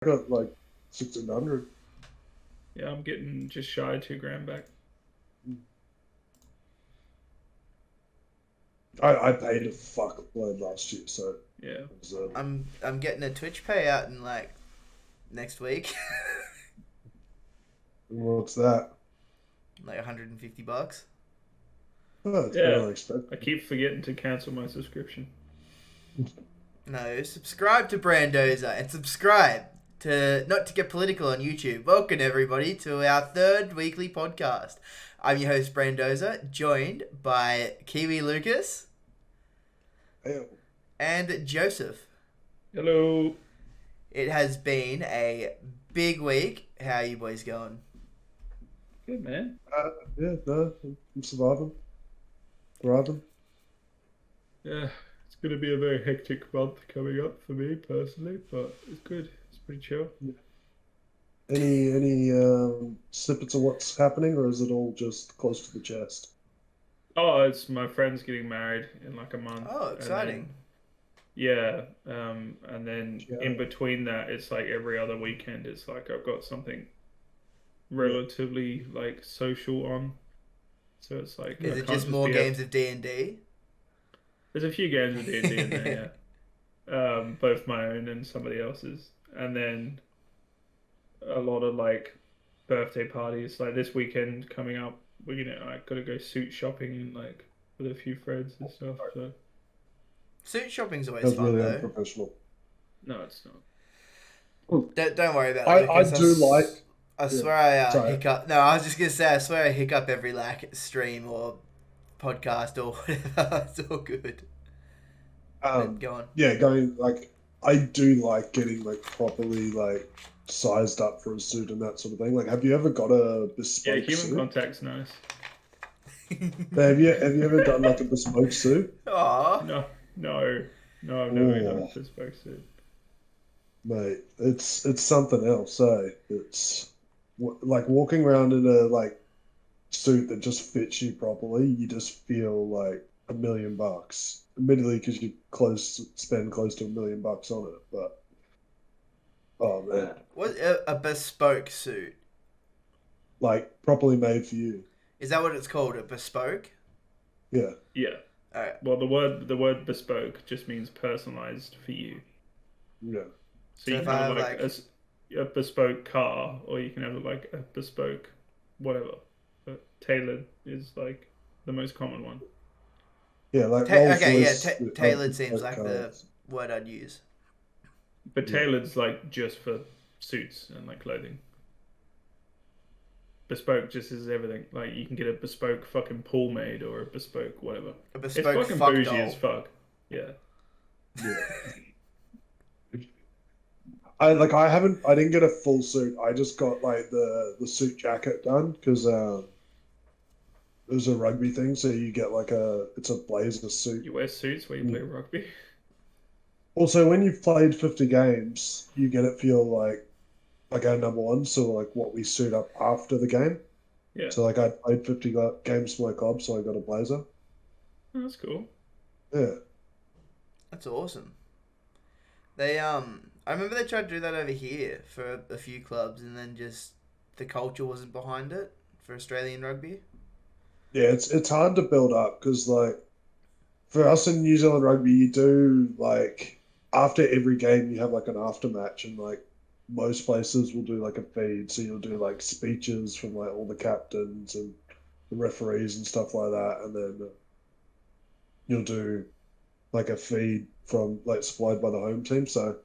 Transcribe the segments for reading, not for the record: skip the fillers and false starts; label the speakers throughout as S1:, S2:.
S1: got like 1600.
S2: Yeah, I'm getting just shy of 2 grand back.
S1: I paid a fuckload last year, so
S2: Yeah.
S1: it was,
S3: I'm getting a Twitch payout in like next week,
S1: what's that?
S3: like $150.
S1: Oh, it's better
S2: Yeah.
S1: than expected.
S2: I keep forgetting to cancel my subscription.
S3: No, subscribe to Brandozer and subscribe to Not to Get Political on YouTube. Welcome everybody to our third weekly podcast. I'm your host Brandozer, joined by KiwiLucas
S1: Hell,
S3: and Joseph.
S2: Hello.
S3: It has been a big week. How are you boys going?
S2: Good, man.
S1: yeah, no, I'm surviving. Thriving.
S2: Yeah. It's going to be a very hectic month coming up for me personally, but it's good. It's pretty chill.
S1: Any snippets of what's happening, or is it all just close to the chest?
S2: Oh, it's my friend's getting married in like a month.
S3: Oh,
S2: And
S3: exciting.
S2: then, yeah. And then
S1: Yeah.
S2: in between that, it's like every other weekend, it's like I've got something
S1: Yeah.
S2: relatively like social on. So it's like
S3: Is
S2: I
S3: it
S2: can't
S3: just more
S2: be
S3: games of D&D?
S2: There's a few games of D&D in there, yeah. Both my own and somebody else's. And then a lot of like birthday parties. Like this weekend coming up, I gotta go suit shopping and like with a few friends and stuff. So
S3: Suit shopping's always
S1: That's
S3: fun
S1: really
S3: though.
S1: unprofessional.
S2: no, it's not.
S3: Don't worry about it,
S1: I
S3: Lucas.
S1: do like.
S3: I
S1: Yeah,
S3: swear I
S1: sorry.
S3: hiccup. No, I was just gonna say I swear I hiccup every like stream or podcast or whatever. It's all good. But go on.
S1: Yeah, going like I do like getting like properly like sized up for a suit and that sort of thing. Like, have you ever got a
S2: Yeah,
S1: bespoke
S2: human
S1: suit?
S2: contact's nice.
S1: Have you ever done like a bespoke suit?
S3: Aw.
S2: No, no, no, I've never done
S1: Oh,
S2: a bespoke suit.
S1: mate, it's something else, eh? It's like walking around in a like suit that just fits you properly. You just feel like $1 million. Admittedly, because you spend close to $1 million on it, but oh man,
S3: What a bespoke suit?
S1: like properly made for you.
S3: Is that what it's called? A bespoke?
S1: Yeah,
S2: Yeah.
S3: Alright.
S2: Well, the word bespoke just means personalized for you.
S1: yeah.
S2: So
S3: So
S2: you
S3: if
S2: can
S3: I
S2: have
S3: have
S2: like
S3: like
S2: a bespoke car, or you can have like a bespoke whatever. But tailored is like the most common one.
S1: Yeah, like Rolls
S3: okay, yeah,
S1: Royce have
S3: tailored seems
S1: bespoke
S3: like the
S1: cars.
S3: word I'd use.
S2: But
S1: Yeah,
S2: tailored's like just for suits and like clothing. Bespoke just is everything. Like you can get a bespoke fucking pool made or a bespoke whatever.
S3: A
S2: It's
S3: bespoke
S2: fucking
S3: fuck
S2: bougie as
S3: doll.
S2: fuck. Yeah.
S1: yeah. I didn't get a full suit. I just got like the suit jacket done because it was a rugby thing, so you get like it's a blazer suit.
S2: You wear suits where you play
S1: And
S2: rugby.
S1: also, when you've played 50 games, you get it feel like our number one. So like what we suit up after the game.
S2: Yeah.
S1: So like I played 50 games for my club, so I got a blazer.
S2: Oh, that's cool.
S1: Yeah,
S3: That's awesome. I remember they tried to do that over here for a few clubs, and then just the culture wasn't behind it for Australian rugby.
S1: yeah. It's hard to build up because like for us in New Zealand rugby, you do like after every game you have like an after match, and like most places will do like a feed, so you'll do like speeches from like all the captains and the referees and stuff like that, and then you'll do like a feed from like supplied by the home team. So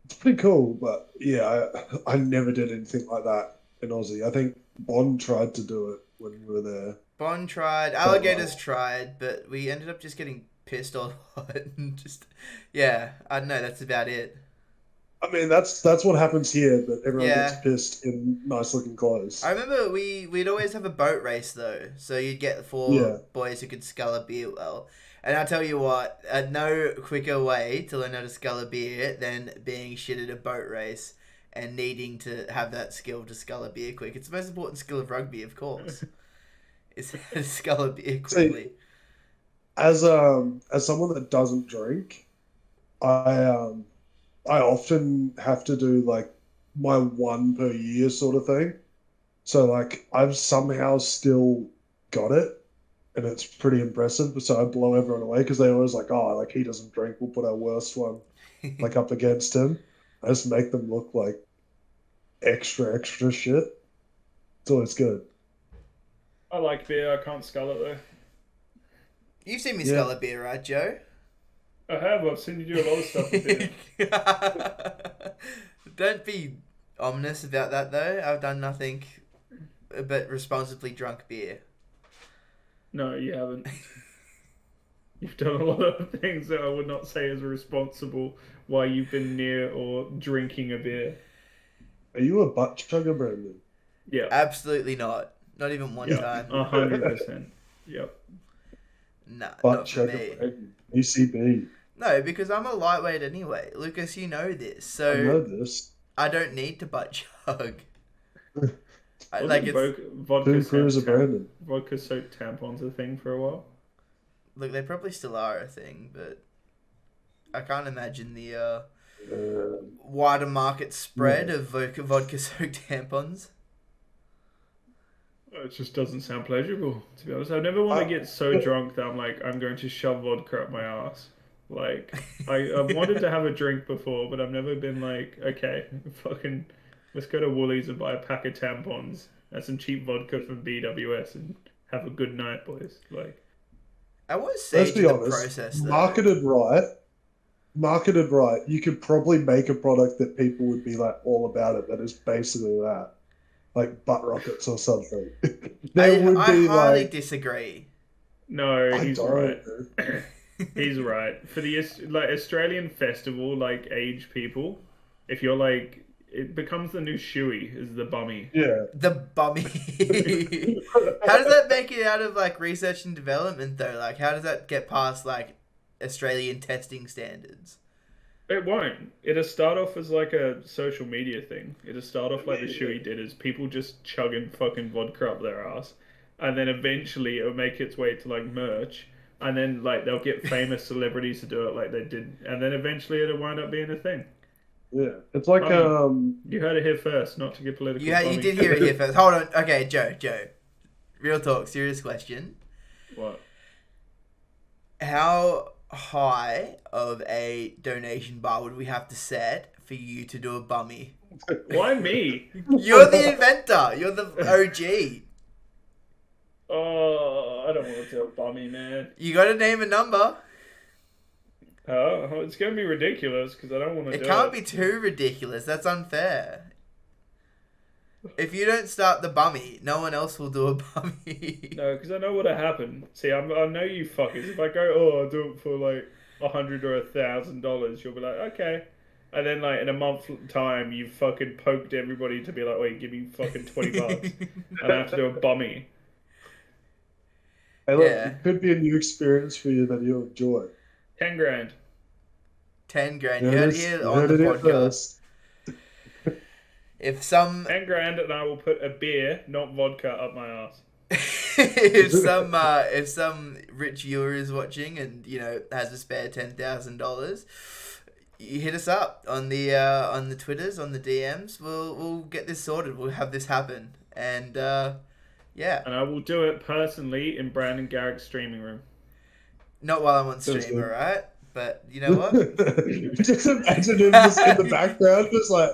S1: it's pretty cool, but yeah, I never did anything like that in Aussie. I think Bond tried to do it when we were there,
S3: Bond tried,
S1: but like
S3: Alligators tried, but we ended up just getting pissed a lot and just yeah, I don't know. That's about it.
S1: I mean, that's what happens here, but everyone gets
S3: Yeah,
S1: pissed in nice looking
S3: I
S1: clothes.
S3: remember we'd always have a boat race though, so you'd get four
S1: Yeah,
S3: boys who could scull a beer well. And I'll tell you what, no quicker way to learn how to scull a beer than being shit at a boat race and needing to have that skill to scull a beer quick. It's the most important skill of rugby, of course, is how to scull a beer
S1: see,
S3: quickly.
S1: as someone that doesn't drink, I I often have to do like my one per year sort of thing. So like I've somehow still got it, and it's pretty impressive. So I blow everyone away because they always like, oh, like he doesn't drink. We'll put our worst one like up against him. I just make them look like extra shit. It's always good.
S2: I like beer. I can't scull it though.
S3: You've seen me
S1: Yeah.
S3: scull a beer, right, Joe?
S2: I have. I've seen you do a lot of stuff with beer.
S3: Don't be ominous about that, though. I've done nothing but responsibly drunk beer.
S2: No, you haven't. You've done a lot of things that I would not say is responsible while you've been near or drinking a beer.
S1: Are you a butt chugger, Brandon?
S2: Yeah.
S3: Absolutely not. Not even one
S2: Yeah.
S3: time.
S2: 100%. Yep.
S3: Nah,
S1: Butt
S3: not for me.
S1: chugger, Brandon. ECB.
S3: No, because I'm a lightweight anyway. Lucas, you know this. So
S1: I know this.
S3: I don't need to butt chug.
S2: Wasn't vodka soaked tampons a thing for a while?
S3: Look, they probably still are a thing, but I can't imagine the wider market spread of vodka soaked tampons.
S2: It just doesn't sound pleasurable, to be honest. I never want to get so drunk that I'm like, I'm going to shove vodka up my ass. Like, I've wanted to have a drink before, but I've never been like, okay, fucking, let's go to Woolies and buy a pack of tampons and some cheap vodka from BWS and have a good night, boys. Like,
S3: I was
S1: Let's
S3: saying
S1: be
S3: the
S1: honest.
S3: process though.
S1: Marketed right, you could probably make a product that people would be like all about it. That is basically that, like butt rockets or something.
S3: I highly disagree.
S2: no, he's right.
S1: Know.
S2: He's right. For the like Australian festival, like age people, if you're like, it becomes the new shoey, is the bummy.
S1: Yeah.
S3: The bummy. How does that make it out of like research and development though? Like, how does that get past like Australian testing standards?
S2: It won't. It'll start off as like a social media thing. It'll start off like the shoey did, is people just chugging fucking vodka up their ass, and then eventually it'll make its way to like merch. And then, like, they'll get famous celebrities to do it like they did. And then eventually it'll wind up being a thing.
S1: Yeah. It's like,
S2: You heard it here first, not to get political.
S3: You did hear it here first. Hold on. Okay, Joe. Real talk, serious question.
S2: What?
S3: How high of a donation bar would we have to set for you to do a bummy?
S2: Why me?
S3: You're the inventor. You're the OG.
S2: Oh, I don't want to do a bummy, man.
S3: You got to name a number.
S2: Oh, it's going to be ridiculous because I don't want to do it.
S3: It can't be too ridiculous. That's unfair. If you don't start the bummy, no one else will do a bummy.
S2: No, because I know what'll happen. See, I know you fuckers. If I go, oh, I'll do it for like $100 or $1,000, you'll be like, okay. And then, like, in a month's time, you've fucking poked everybody to be like, wait, give me fucking $20. And I have to do a bummy.
S1: hey, look, it could be a new experience for you that you'll enjoy.
S2: 10 grand.
S3: 10 grand. You heard it here on the podcast. If some
S2: 10 grand and I will put a beer, not vodka, up my ass.
S3: if some rich viewer is watching and has a spare $10,000, you hit us up on the Twitters, on the DMs. We'll get this sorted. We'll have this happen, and yeah.
S2: And I will do it personally in Brandon Garrick's streaming room.
S3: Not while I'm on stream, alright? But you know what?
S1: Just imagine him just in the background, just like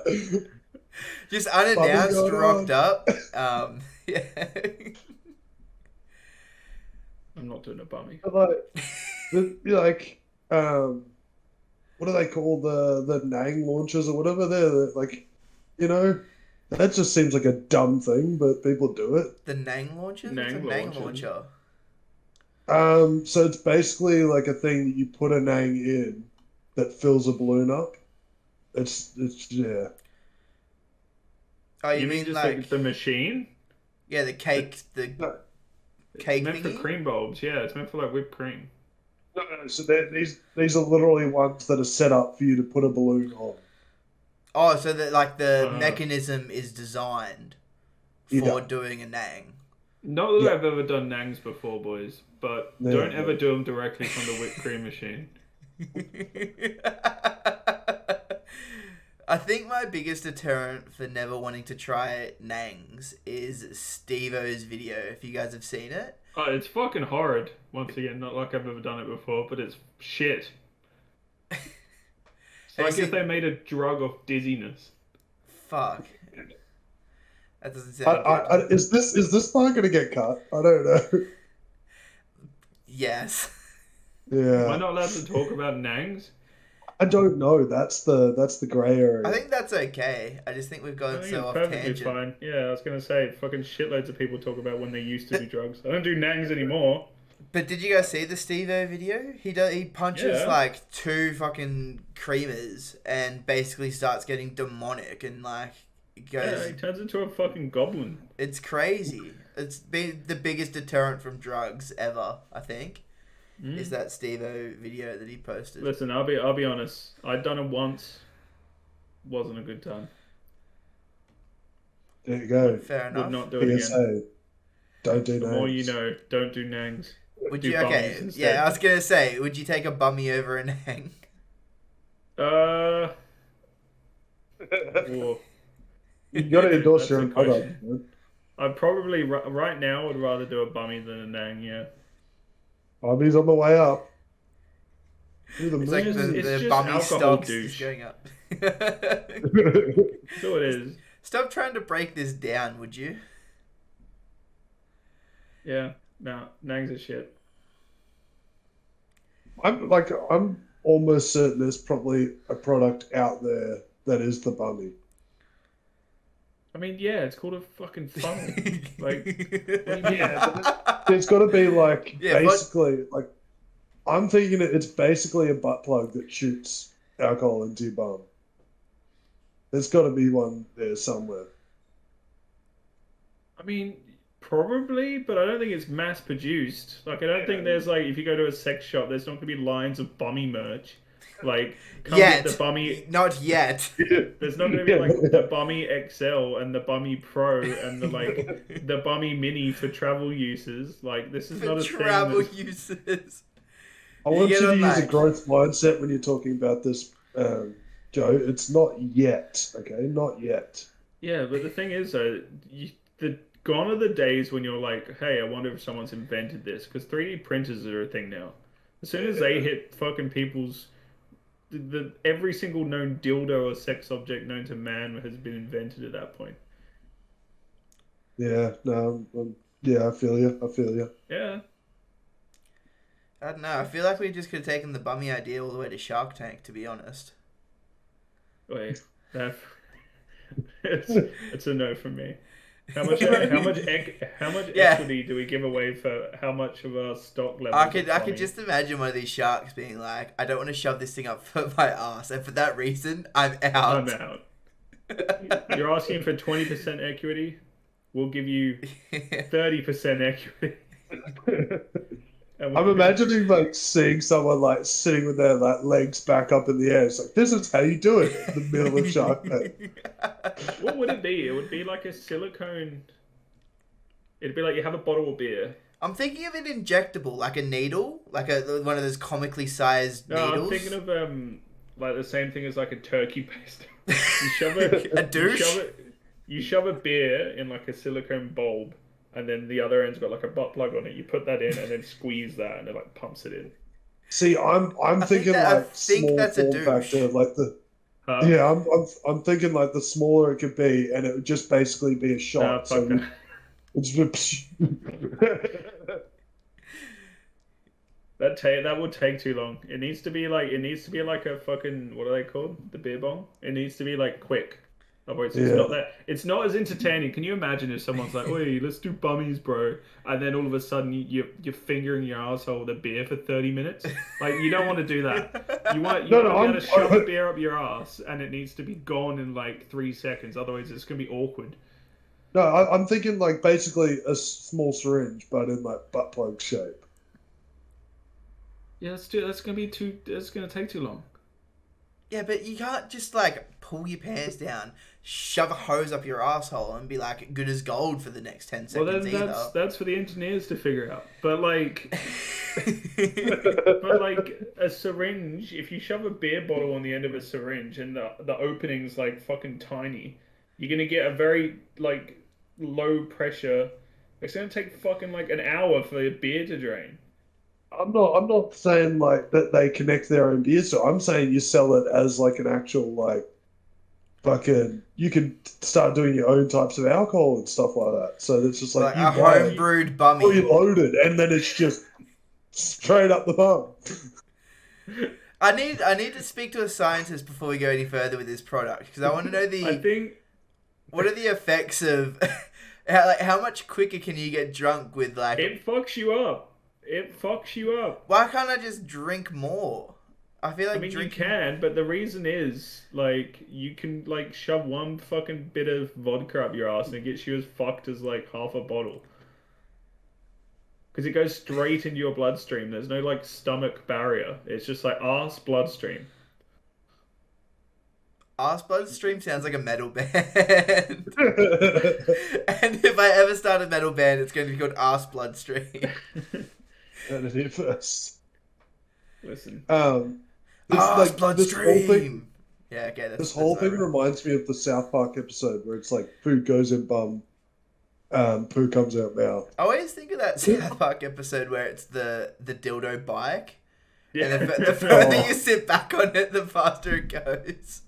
S3: just unannounced, rocked up. Yeah.
S2: I'm not doing a bummy.
S1: What do they call the Nang launchers or whatever? They're like, that just seems like a dumb thing, but people do it.
S3: The Nang launcher?
S2: Nang
S3: launcher?
S1: So it's basically like a thing that you put a Nang in that fills a balloon up. It's yeah.
S3: Oh, you mean
S2: just
S3: like
S2: the machine?
S3: Yeah, the cake, cake
S2: it's meant
S3: thingy?
S2: for cream bulbs. Yeah, it's meant for like whipped cream.
S1: No. So these are literally ones that are set up for you to put a balloon on.
S3: Oh, so that like the mechanism is designed for doing a Nang.
S2: Not that I've ever done Nangs before, boys, but don't ever do them directly from the whipped cream machine.
S3: I think my biggest deterrent for never wanting to try Nangs is Steve-O's video, if you guys have seen it.
S2: Oh, it's fucking horrid. Once again, not like I've ever done it before, but it's shit. It's like if they made a drug of dizziness.
S3: Fuck. That doesn't sound good.
S1: Is this part gonna get cut? I don't know.
S3: Yes.
S1: Yeah.
S2: Am I not allowed to talk about Nangs?
S1: I don't know. That's the grey area.
S3: I think that's okay. I just think we've
S2: I
S3: gone
S2: think
S3: so
S2: it's
S3: off
S2: perfectly
S3: tangent.
S2: fine. Yeah, I was gonna say, fucking shitloads of people talk about when they used to do drugs. I don't do Nangs anymore.
S3: But did you guys see the Steve-O video? He punches
S2: Yeah.
S3: like 2 fucking creamers and basically starts getting demonic and like goes.
S2: Yeah, he turns into a fucking goblin.
S3: It's crazy. It's been the biggest deterrent from drugs ever, I think. Is that Steve-O video that he posted.
S2: Listen, I'll be honest. I'd done it once. Wasn't a good time.
S1: There you go.
S3: Fair enough.
S2: Would not do it again.
S1: PSA. Don't do
S2: The
S1: Nangs.
S2: more you know, don't do Nangs.
S3: Would
S2: Do
S3: you?
S2: bummies
S3: Okay.
S2: instead.
S3: Yeah, I was gonna say, would you take a bummy over a Nang?
S2: Whoa.
S1: You got to endorse
S2: That's
S1: your
S2: a
S1: own product.
S2: question.
S1: Man.
S2: I'd probably right now would rather do a bummy than a Nang. Yeah.
S1: Bobby's on the way up. Ooh, the
S3: It's like
S2: It's
S3: the
S2: just
S3: bummy
S2: alcohol
S3: stocks
S2: douche.
S3: is going up.
S2: So it is.
S3: Stop trying to break this down, would you?
S2: Yeah. No, Nangs are shit.
S1: I'm almost certain there's probably a product out there that is the bummy.
S2: I mean, yeah, it's called a fucking funnel. Like,
S1: There's got to be like
S3: Yeah,
S1: basically like I'm thinking it's basically a butt plug that shoots alcohol into your bum. There's got to be one there somewhere.
S2: I mean, probably, but I don't think it's mass produced. Like, I don't think there's like, if you go to a sex shop, there's not gonna be lines of bummy merch. Like, come
S3: Yet.
S2: get the bummy.
S3: Not yet.
S2: There's not gonna be like the bummy XL and the bummy Pro and the like the bummy Mini for travel uses. Like, this is
S3: For
S2: not a
S3: travel
S2: thing.
S3: uses.
S1: I want
S3: get
S1: you to
S3: on
S1: use a
S3: that.
S1: growth mindset when you're talking about this, Joe. It's not yet, okay? Not yet.
S2: Yeah, but the thing is, though, gone are the days when you're like, hey, I wonder if someone's invented this, because 3D printers are a thing now. As soon as they hit fucking people's, every single known dildo or sex object known to man has been invented at that point.
S1: Yeah, no, yeah, I feel you. I feel you.
S2: Yeah.
S3: I don't know. I feel like we just could have taken the bummy idea all the way to Shark Tank, to be honest.
S2: Wait, it's a no from me. How much equity do we give away for how much of our stock level?
S3: I could just imagine one of these sharks being like, I don't want to shove this thing up my ass, and for that reason, I'm out.
S2: I'm out. You're asking for 20% equity? We'll give you 30% equity.
S1: I'm imagining like seeing someone like sitting with their like legs back up in the air. It's like, this is how you do it in the middle of Shark Tank.
S2: What would it be? It would be like a silicone. It'd be like you have a bottle of beer.
S3: I'm thinking of an injectable, like a needle, like one of those comically sized
S2: No,
S3: needles.
S2: I'm thinking of like the same thing as like a turkey baster. You shove it.
S3: A douche?
S2: You shove a beer in like a silicone bulb, and then the other end's got like a butt plug on it. You put that in, and then squeeze that, and it like pumps it in.
S1: See, I'm thinking
S3: I
S1: like
S3: think
S1: small
S3: that's a
S1: form
S3: douche.
S1: factor, like the
S2: Huh?
S1: yeah. I'm thinking like the smaller it could be, and it would just basically be a
S2: Nah,
S1: shot.
S2: fuck that.
S1: It's
S2: That would take too long. It needs to be like a fucking, what are they called? The beer bong. It needs to be like quick. Otherwise, it's
S1: Yeah.
S2: not that. It's not as entertaining. Can you imagine if someone's like, "Oi, let's do bummies, bro," and then all of a sudden you're fingering your asshole with a beer for 30 minutes? Like, you don't want to do that. You want to be able to shove a beer up your ass, and it needs to be gone in like 3 seconds. Otherwise, it's gonna be awkward.
S1: No, I'm thinking like basically a small syringe, but in like butt plug shape.
S2: Yeah, that's gonna take too long.
S3: Yeah, but you can't just like pull your pants down, shove a hose up your asshole, and be like good as gold for the next 10
S2: Well,
S3: seconds
S2: then that's for the engineers to figure out. But like, but like a syringe, if you shove a beer bottle on the end of a syringe and the opening's like fucking tiny, you're gonna get a very like low pressure. It's gonna take fucking like an hour for the beer to drain.
S1: I'm not saying like that they connect their own beers. So I'm saying you sell it as like an actual like fucking. You can start doing your own types of alcohol and stuff like that. So it's just like
S3: like
S1: you
S3: a
S1: buy it
S3: homebrewed bummy.
S1: preloaded, and then it's just straight up the bum.
S3: I need to speak to a scientist before we go any further with this product because I want to know
S2: I think
S3: what are the effects of how much quicker can you get drunk with like
S2: it fucks you up. It fucks you up.
S3: why can't I just drink more? I feel like
S2: I mean, you
S3: drinking
S2: can, but the reason is, like, you can, like, shove one fucking bit of vodka up your ass and it gets you as fucked as, like, half a bottle. Because it goes straight into your bloodstream. There's no, like, stomach barrier. It's just, like, arse bloodstream.
S3: Arse Bloodstream sounds like a metal band. And if I ever start a metal band, it's going to be called Arse Bloodstream.
S1: Heard it here first.
S2: Listen.
S3: Arse
S1: This whole
S3: Bloodstream!
S1: thing,
S3: Yeah, okay,
S1: this whole thing
S3: right.
S1: reminds me of the South Park episode where it's like food goes in bum, poo comes out mouth.
S3: I always think of that South Park episode where it's the dildo bike.
S2: Yeah.
S3: And the further you sit back on it, the faster it goes.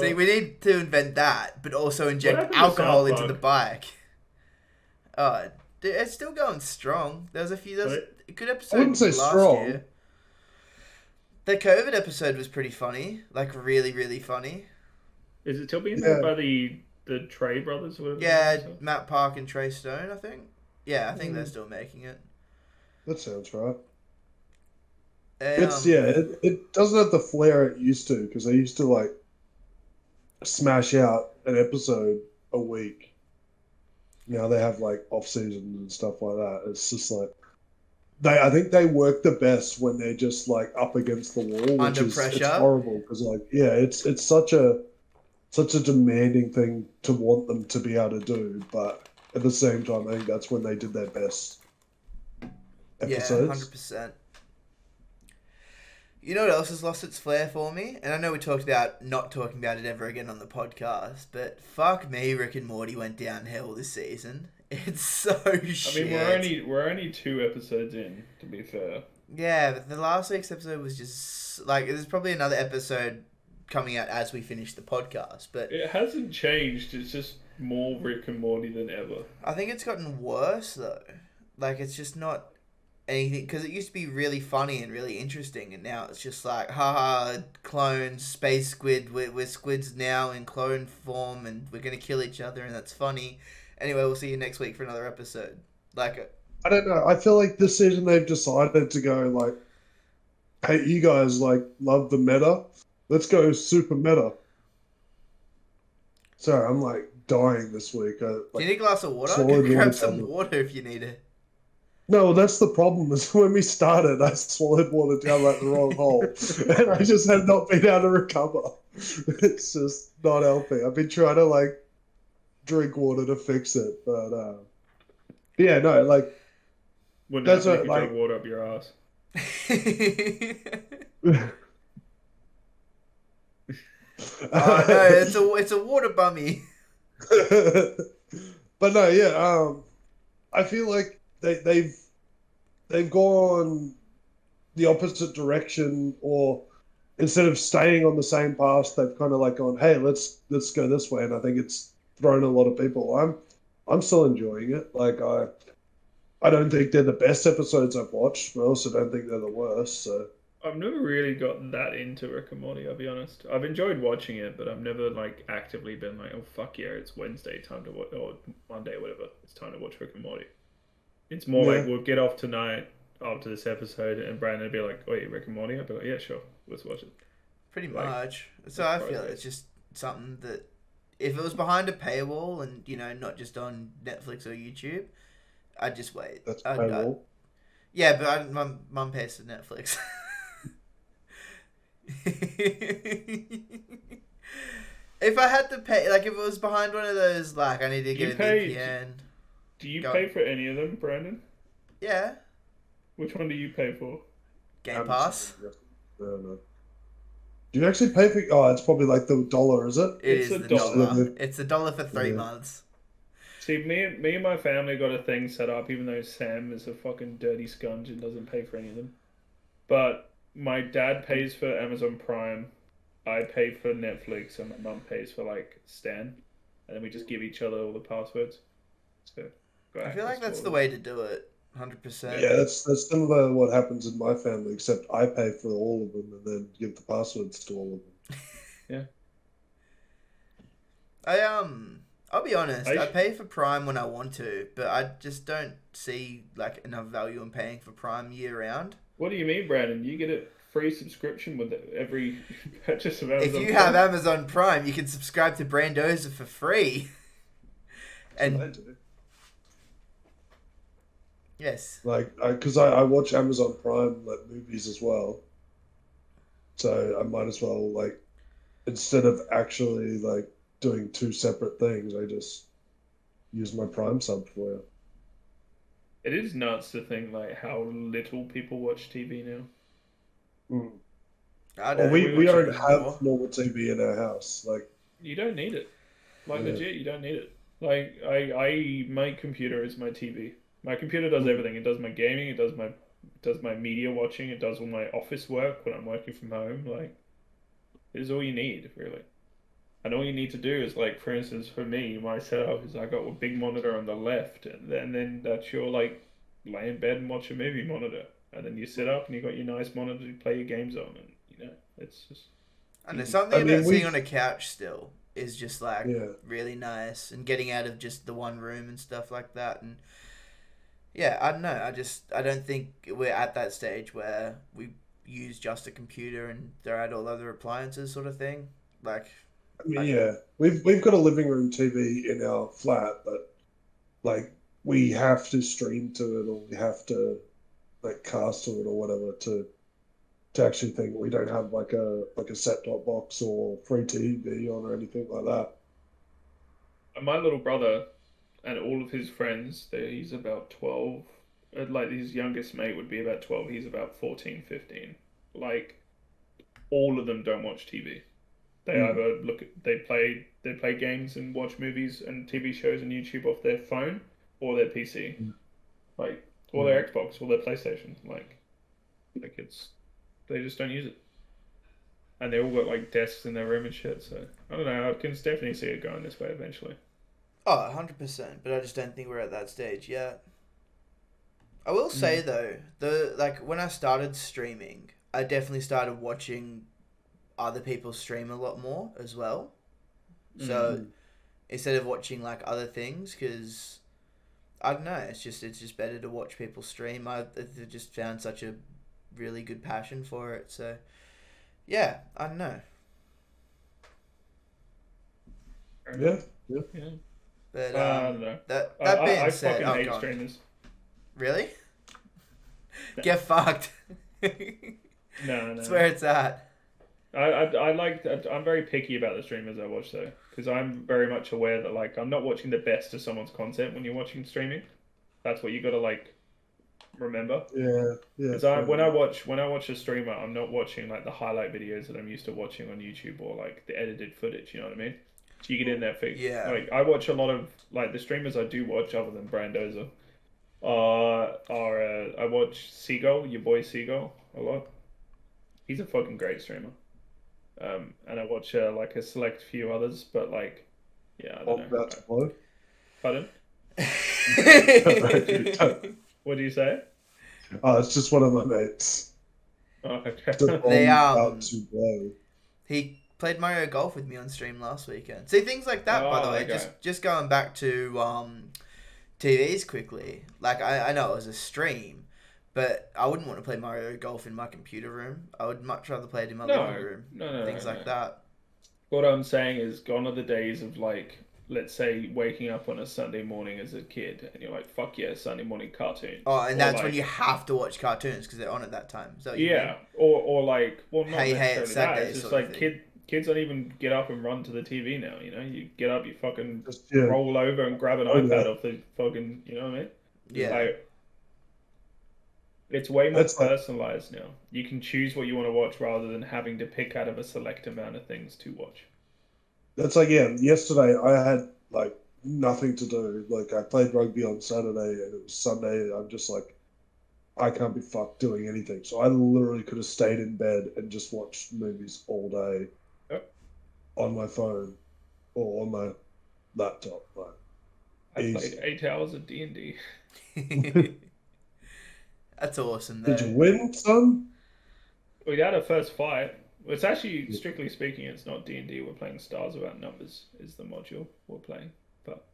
S3: See, we need to invent that, but also inject
S2: happened to
S3: alcohol
S2: South
S3: into the
S2: Park?
S3: bike. Oh, dude, it's still going strong. There's a good episode
S1: I wouldn't say
S3: last
S1: strong.
S3: year. The COVID episode was pretty funny, like really, really funny.
S2: Is it still being made by the Trey brothers? Or whatever
S3: Yeah, Matt Park and Trey Stone, I think. Yeah, I think they're still making it.
S1: That sounds right.
S3: And,
S1: It doesn't have the flair it used to because they used to like smash out an episode a week. Now they have like off seasons and stuff like that. It's just like I think they work the best when they're just like up against the wall, which
S3: Under
S1: is
S3: pressure.
S1: It's horrible because like it's such a demanding thing to want them to be able to do, but at the same time, I think that's when they did their best episodes.
S3: 100%. You know what else has lost its flair for me? And I know we talked about not talking about it ever again on the podcast, but fuck me, Rick and Morty went downhill this season. It's so shit.
S2: I mean, we're only 2 episodes in, to be fair.
S3: Yeah, but the last week's episode was just like there's probably another episode coming out as we finish the podcast, but
S2: It hasn't changed. It's just more Rick and Morty than ever.
S3: I think it's gotten worse though. Like it's just not anything because it used to be really funny and really interesting, and now it's just like haha, clones, space squid. We're squids now in clone form, and we're gonna kill each other, and that's funny. Anyway, we'll see you next week for another episode. Like,
S1: I don't know. I feel like this season they've decided to go like, "Hey, you guys like love the meta. Let's go super meta." Sorry, I'm like dying this week.
S3: do you need a glass of water?
S1: Swallowed
S3: Grab
S1: water
S3: some
S1: tablet.
S3: water if you need it.
S1: No, that's the problem. Is when we started, I swallowed water down like the wrong hole, and I just have not been able to recover. It's just not helping. I've been trying to like drink water to fix it, but yeah, no, like
S2: Wouldn't
S1: That's
S2: have
S1: what,
S2: to
S1: like-
S2: drink water up your ass.
S3: Oh no, it's a water bummy.
S1: But no, yeah, I feel like they've gone the opposite direction, or instead of staying on the same path, they've kind of like gone, hey, let's go this way, and I think it's thrown a lot of people. I'm still enjoying it. Like I don't think they're the best episodes I've watched, but I also don't think they're the worst. So
S2: I've never really gotten that into Rick and Morty, I'll be honest. I've enjoyed watching it, but I've never like actively been like, oh fuck yeah, it's Wednesday, time to watch, or Monday, whatever, it's time to watch Rick and Morty. It's more like we'll get off tonight after this episode, and Brandon would be like, wait, Rick and Morty? I'd be like, yeah, sure, let's watch it.
S3: Pretty
S2: Like,
S3: much. So I feel
S2: process.
S3: it's just something that if it was behind a paywall and not just on Netflix or YouTube, I'd just wait.
S1: that's
S3: Yeah, but my mum pays for Netflix. If I had to pay, like if it was behind one of those, like I need to
S2: Do you
S3: get a
S2: pay?
S3: VPN.
S2: Do you
S3: Go
S2: pay
S3: on.
S2: for any of them, Brandon?
S3: Yeah,
S2: Which one do you pay for?
S3: Game
S1: Amazon,
S3: Pass.
S1: I don't know. Do you actually pay for? Oh, it's probably like the dollar, is it?
S3: It
S2: It's
S3: is
S2: a
S3: the
S2: dollar.
S3: dollar. It's $1 for 3 months.
S2: See, me and my family got a thing set up, even though Sam is a fucking dirty sponge and doesn't pay for any of them. But my dad pays for Amazon Prime, I pay for Netflix, and my mum pays for like Stan, and then we just give each other all the passwords. So go
S3: I feel
S2: access
S3: like
S2: to
S3: that's
S2: all
S3: the
S2: of
S3: way to do it. 100%.
S1: Yeah, that's similar to what happens in my family, except I pay for all of them and then give the passwords to all of them.
S2: Yeah.
S3: I'll be honest. I
S2: sh-
S3: pay for Prime when I want to, but I just don't see like enough value in paying for Prime year round.
S2: What do you mean, Brandon? You get a free subscription with every purchase of
S3: If
S2: Amazon
S3: you
S2: Prime?
S3: have Amazon Prime, you can subscribe to Brandozer for free.
S1: That's what I
S3: And
S1: do.
S3: yes,
S1: Like, because I watch Amazon Prime like movies as well, so I might as well like instead of actually like doing two separate things, I just use my Prime sub for you.
S2: It is nuts to think like how little people watch TV now.
S1: Mm.
S3: I
S1: Well,
S3: don't
S1: we
S3: even
S1: we
S3: watch it
S1: don't have
S3: anymore.
S1: normal TV in our house. Like,
S2: You don't need it. Like
S1: yeah.
S2: legit, you don't need it. Like my computer is my TV. My computer does
S1: Mm.
S2: everything. It does my gaming. It does my media watching. It does all my office work when I'm working from home. Like it is all you need really. And all you need to do is like, for instance, for me, my setup is I got a big monitor on the left, and then that's your like lay in bed and watch a movie monitor, and then you sit up and you got your nice monitor to play your games on, and it's just
S3: I know
S2: easy.
S3: something
S1: I mean,
S3: about sitting
S1: we've
S3: on a couch still is just like
S1: yeah.
S3: really nice and getting out of just the one room and stuff like that. And yeah, I don't know. I don't think we're at that stage where we use just a computer and throw out all other appliances sort of thing. Like,
S1: I mean,
S3: I,
S1: yeah. We've got a living room TV in our flat, but like we have to stream to it or we have to like cast to it or whatever to actually think we don't have like a set top box or free TV on or anything like that.
S2: And my little brother and all of his friends, he's about 12. Like his youngest mate would be about 12. He's about 14, 15. Like all of them don't watch TV. They
S1: Mm.
S2: either they play games and watch movies and TV shows and YouTube off their phone or their PC,
S1: Mm.
S2: like or
S1: Mm.
S2: their Xbox or their PlayStation. Like it's they just don't use it, and they all got like desks in their room and shit. So I don't know. I can definitely see it going this way eventually.
S3: oh, 100%. But I just don't think we're at that stage yet. I will say though, the like when I started streaming, I definitely started watching other people stream a lot more as well. So
S1: Mm.
S3: instead of watching like other things, because I don't know, it's just better to watch people stream. I've just found such a really good passion for it. So yeah, I don't know,
S1: Yeah, yeah.
S2: Yeah.
S3: but
S2: I don't know.
S3: that being
S2: I
S3: said,
S2: fucking
S3: oh
S2: hate
S3: god,
S2: streamers.
S3: really?
S2: No,
S3: Get fucked.
S2: no,
S3: That's
S2: no.
S3: where it's at.
S2: I'm very picky about the streamers I watch though, because I'm very much aware that like I'm not watching the best of someone's content when you're watching streaming. That's what you gotta like remember.
S1: Yeah, yeah,
S2: Because I
S1: fair
S2: when I
S1: enough.
S2: watch when I watch a streamer, I'm not watching like the highlight videos that I'm used to watching on YouTube or like the edited footage. You know what I mean? So you get in there for
S3: Yeah.
S2: like I watch a lot of like the streamers I do watch other than Brandozer. I watch Seagull, your boy Seagull, a lot. He's a fucking great streamer. And I watch like a select few others, but like, yeah, I don't
S1: I'm
S2: know.
S1: about to blow.
S2: Pardon?
S1: Don't.
S2: What do you say?
S1: Oh, it's just one of my mates.
S2: Oh,
S1: So
S2: okay.
S3: They
S1: I'm about to blow.
S3: He played Mario Golf with me on stream last weekend. See things like that, by the
S2: Oh,
S3: way.
S2: okay.
S3: Just going back to TVs quickly. Like I know it was a stream, but I wouldn't want to play Mario Golf in my computer room. I would much rather play it in my living
S2: No,
S3: room.
S2: no, no,
S3: Things
S2: no,
S3: like
S2: no.
S3: that.
S2: What I'm saying is, gone are the days of like let's say, waking up on a Sunday morning as a kid, and you're like, "Fuck yeah, Sunday morning cartoons."
S3: Oh, and
S2: Or
S3: that's when
S2: like,
S3: you have to watch cartoons because they're on at that time. Is that what you mean?
S2: yeah, or like, well, not
S3: Hey, hey, it's
S2: necessarily that.
S3: Saturday
S2: It's just
S3: sort of
S2: like
S3: thing.
S2: kids don't even get up and run to the TV now. You know, you get up, you fucking
S1: Just yeah,
S2: roll over and grab an
S1: oh,
S2: iPad
S1: yeah.
S2: off the fucking. You know what I mean?
S3: Yeah.
S2: Like, it's way more
S1: That's like
S2: personalized now. You can choose what you want to watch rather than having to pick out of a select amount of things to watch.
S1: yeah. Yesterday I had like nothing to do. Like I played rugby on Saturday and it was Sunday. I'm just like I can't be fucked doing anything. So I literally could have stayed in bed and just watched movies all day
S2: Yep.
S1: on my phone or on my laptop. Like
S2: I played
S1: easy.
S2: 8 hours of D&D.
S3: That's awesome,
S1: Did you
S3: though.
S1: win, son?
S2: We had a first fight. It's actually, strictly speaking, it's not D&D. We're playing Stars Without Numbers is the module we're playing. But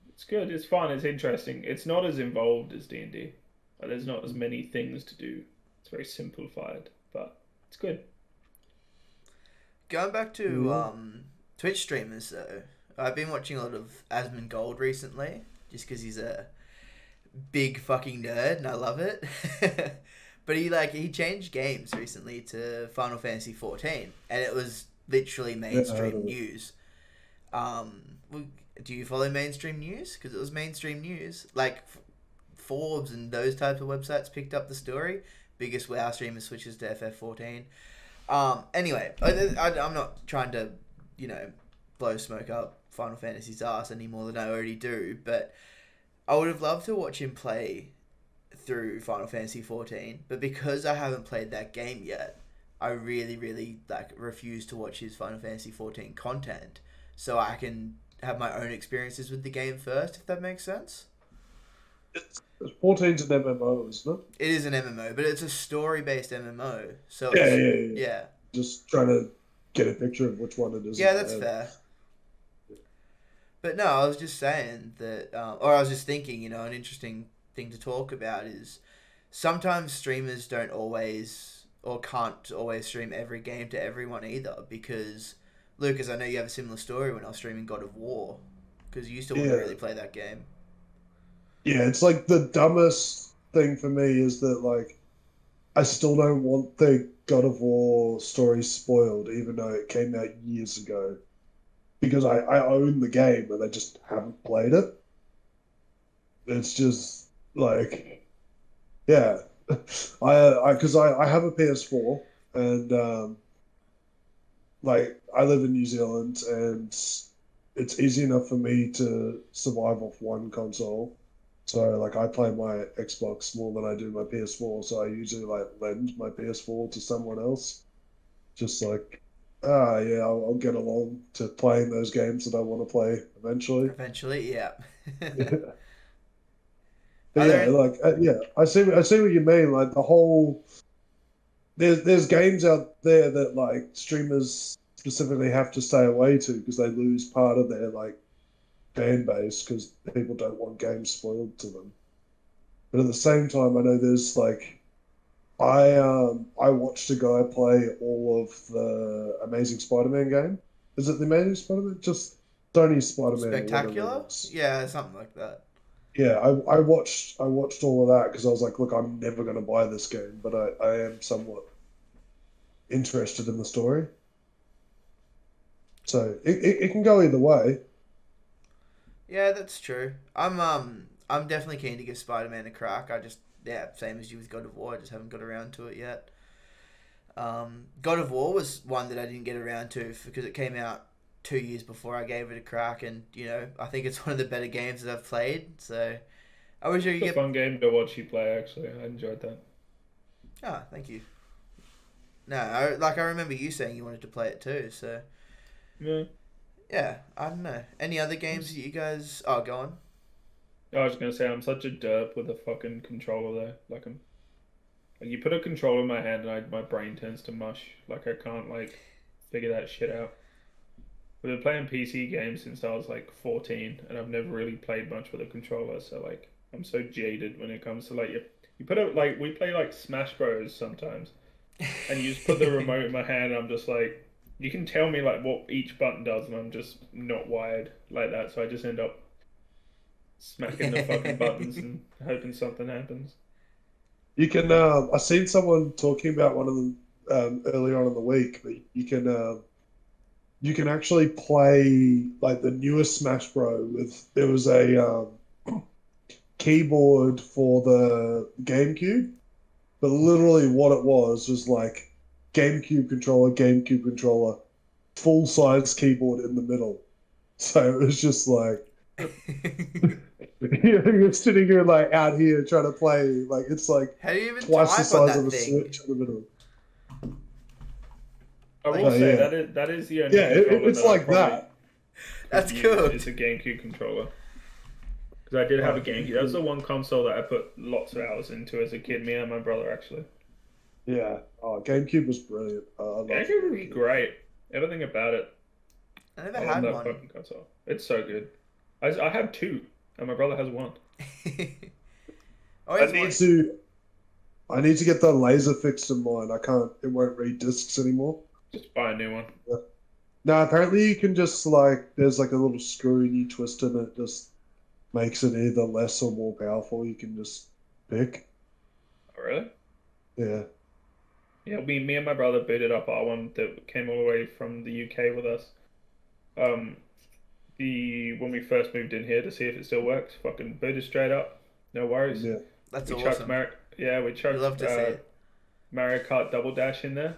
S2: it's good. It's fun. It's interesting. It's not as involved as D&D. There's not as many things to do. It's very simplified, but it's good.
S3: Going back to
S1: Yeah.
S3: Twitch streamers, though, I've been watching a lot of Asmongold recently, just because he's a big fucking nerd and I love it. But he changed games recently to Final Fantasy 14, and it was literally
S1: Yeah, I heard
S3: mainstream
S1: of it.
S3: news. Well, do you follow mainstream news? Because it was mainstream news. Like Forbes and those types of websites picked up the story. Biggest WoW streamer switches to FF14. Anyway, I'm not trying to, blow smoke up Final Fantasy's ass any more than I already do, but I would have loved to watch him play through Final Fantasy 14, but because I haven't played that game yet, I really, really refuse to watch his Final Fantasy 14 content, so I can have my own experiences with the game first, if that makes sense.
S1: It's 14's an MMO, isn't it?
S3: It is an MMO, but it's a story-based MMO, so
S1: Yeah,
S3: it's
S1: yeah, yeah.
S3: yeah,
S1: Just trying to get a picture of which one it is
S3: yeah,
S1: in my
S3: that's
S1: head.
S3: fair. But no, I was just saying that, or I was just thinking, an interesting thing to talk about is sometimes streamers don't always or can't always stream every game to everyone either. Because, Lucas, I know you have a similar story when I was streaming God of War, because you used to want to
S1: Yeah.
S3: really play that game.
S1: Yeah, it's like the dumbest thing for me is that like I still don't want the God of War story spoiled, even though it came out years ago. Because I own the game and I just haven't played it. It's just like yeah. I have a PS4 and like I live in New Zealand and it's easy enough for me to survive off one console. So like I play my Xbox more than I do my PS4, so I usually like lend my PS4 to someone else. Just like yeah, I'll get along to playing those games that I want to play eventually.
S3: Eventually, yeah.
S1: But
S3: Are there
S1: yeah,
S3: any...
S1: like yeah, I see what you mean. Like the whole there's games out there that like streamers specifically have to stay away to because they lose part of their like fan base because people don't want games spoiled to them. But at the same time, I know there's like I watched a guy play all of the Amazing Spider-Man game. Is it the Amazing Spider-Man? Just Sony Spider-Man or whatever it
S3: Spectacular?
S1: is.
S3: Yeah, something like that.
S1: Yeah, I watched all of that because I was like, look, I'm never going to buy this game, but I am somewhat interested in the story. So it can go either way.
S3: Yeah, that's true. I'm definitely keen to give Spider-Man a crack. I just same as you with God of War. I just haven't got around to it yet. God of War was one that I didn't get around to because it came out 2 years before I gave it a crack, and I think it's one of the better games that I've played. So I wish I could
S2: It's a
S3: get.
S2: fun game to watch you play, actually. I enjoyed that.
S3: Ah, thank you. No, I remember you saying you wanted to play it too. So
S2: Yeah.
S3: yeah, I don't know. Any other games that you guys? Oh, go on.
S2: I was gonna say I'm such a derp with a fucking controller though. Like you put a controller in my hand and my brain turns to mush. Like I can't like figure that shit out. We've been playing PC games since I was like 14, and I've never really played much with a controller. So like I'm so jaded when it comes to like you put it we play like Smash Bros sometimes, and you just put the remote in my hand. And I'm just like You can tell me like what each button does, and I'm just not wired like that, so I just end up smacking the fucking buttons and hoping something happens.
S1: You can. I seen someone talking about one of them earlier on in the week, but you can actually play like the newest Smash Bro with there was a keyboard for the GameCube, but literally what it was like GameCube controller, full size keyboard in the middle. So it was just like you're sitting here like out here trying to play like it's like
S3: How do you even
S1: twice the
S3: type on
S1: size of
S3: that
S1: a
S3: thing?
S1: Switch in the middle.
S2: I
S3: Like,
S2: will say
S1: yeah.
S2: that is the only
S1: Yeah,
S2: controller
S1: it's
S2: that I
S1: like
S2: probably
S1: that.
S3: That's
S2: use
S3: good.
S2: is a GameCube controller. Because I did have a GameCube. That was the one console that I put lots of hours into as a kid. Me and my brother actually.
S1: Yeah. Oh, GameCube was brilliant. I love
S2: GameCube was
S1: GameCube.
S2: great. Everything about it.
S3: I never
S2: I love
S3: had
S2: that
S3: one.
S2: fucking console. It's so good. I have two, and my brother has one.
S1: I
S3: Always
S1: need
S3: want...
S1: to I need to get the laser fixed in mine. I can't. It won't read discs anymore.
S2: Just buy a new one.
S1: No, apparently you can just like there's like a little screw and you twist it and it just makes it either less or more powerful. You can just pick.
S2: Oh, really?
S1: Yeah.
S2: Yeah, me and my brother booted up our one that came all the way from the UK with us. Um, when we first moved in here to see if it still worked, fucking booted straight up. No worries.
S1: Yeah.
S3: That's
S2: We chucked
S3: awesome.
S2: we
S3: You
S2: chucked
S3: love to see it.
S2: Mario Kart Double Dash in there.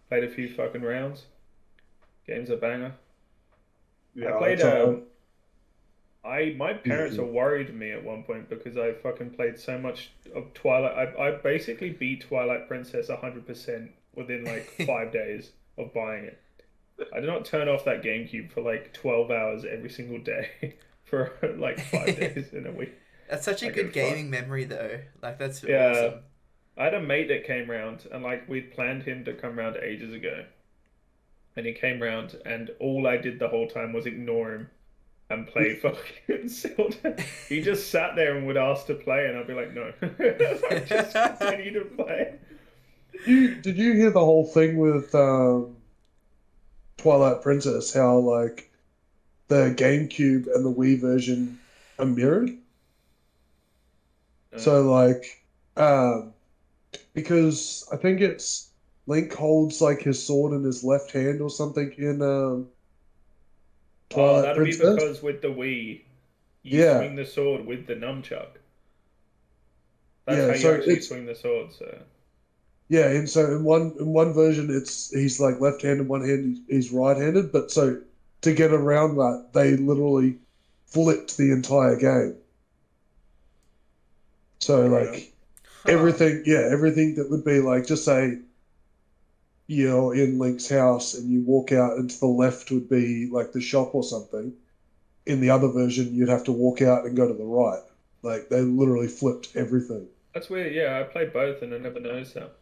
S2: Played a few fucking rounds. Game's a banger. I
S1: Yeah.
S2: played
S1: It's,
S2: my parents
S1: easy.
S2: are worried me at one point because I fucking played so much of Twilight. I basically beat Twilight Princess 100% within like 5 days of buying it. I did not turn off that GameCube for like 12 hours every single day for like 5 days in a week.
S3: That's such a
S2: I
S3: good
S2: go, fuck.
S3: gaming memory, though. Like, that's
S2: Yeah,
S3: awesome.
S2: I had a mate that came round and like we'd planned him to come round ages ago. And he came round and all I did the whole time was ignore him and play fucking Zelda. He just sat there and would ask to play, and I'd be like, no. I just continue to play.
S1: Did you hear the whole thing with Twilight Princess? How like the GameCube and the Wii version are mirrored. So like, because I think it's Link holds like his sword in his left hand or something in
S2: Oh,
S1: Twilight
S2: that'd be
S1: Princess.
S2: because with the Wii, you
S1: Yeah,
S2: swing the sword with the nunchuck. That's
S1: yeah.
S2: how you
S1: So
S2: actually
S1: it's
S2: swing the sword. So
S1: yeah, and so in one version it's he's like left-handed, one hand he's right-handed. But so to get around that, they literally flipped the entire game. So
S2: fair enough.
S1: like
S3: Huh.
S1: everything that would be like just say you're in Link's house and you walk out and to the left would be like the shop or something. In the other version, you'd have to walk out and go to the right. Like they literally flipped everything.
S2: That's weird. Yeah, I played both and I never noticed that.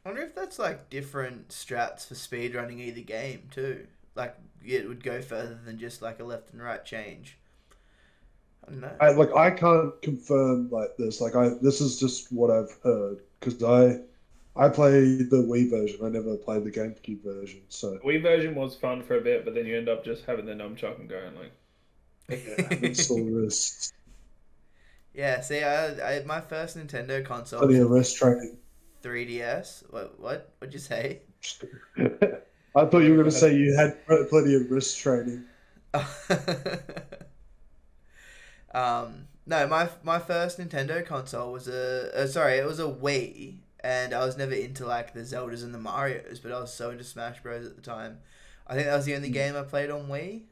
S3: I wonder if that's like different strats for speedrunning either game too. Like it would go further than just like a left and right change. I don't know.
S1: I can't confirm like this. This is just what I've heard because I played the Wii version. I never played the GameCube version. So
S2: The Wii version was fun for a bit, but then you end up just having the nunchuck and going like,
S1: yeah, having sore wrists,
S3: Yeah, see, I my first Nintendo console
S1: plenty
S3: was a
S1: of wrist training.
S3: 3DS. What'd you say?
S1: I thought
S2: no
S1: you
S2: one
S1: were going
S2: ever
S1: to
S2: had.
S1: say you had plenty of wrist training.
S3: No, my first Nintendo console was it was a Wii, and I was never into like the Zeldas and the Mario's, but I was so into Smash Bros at the time. I think that was the only game I played on Wii.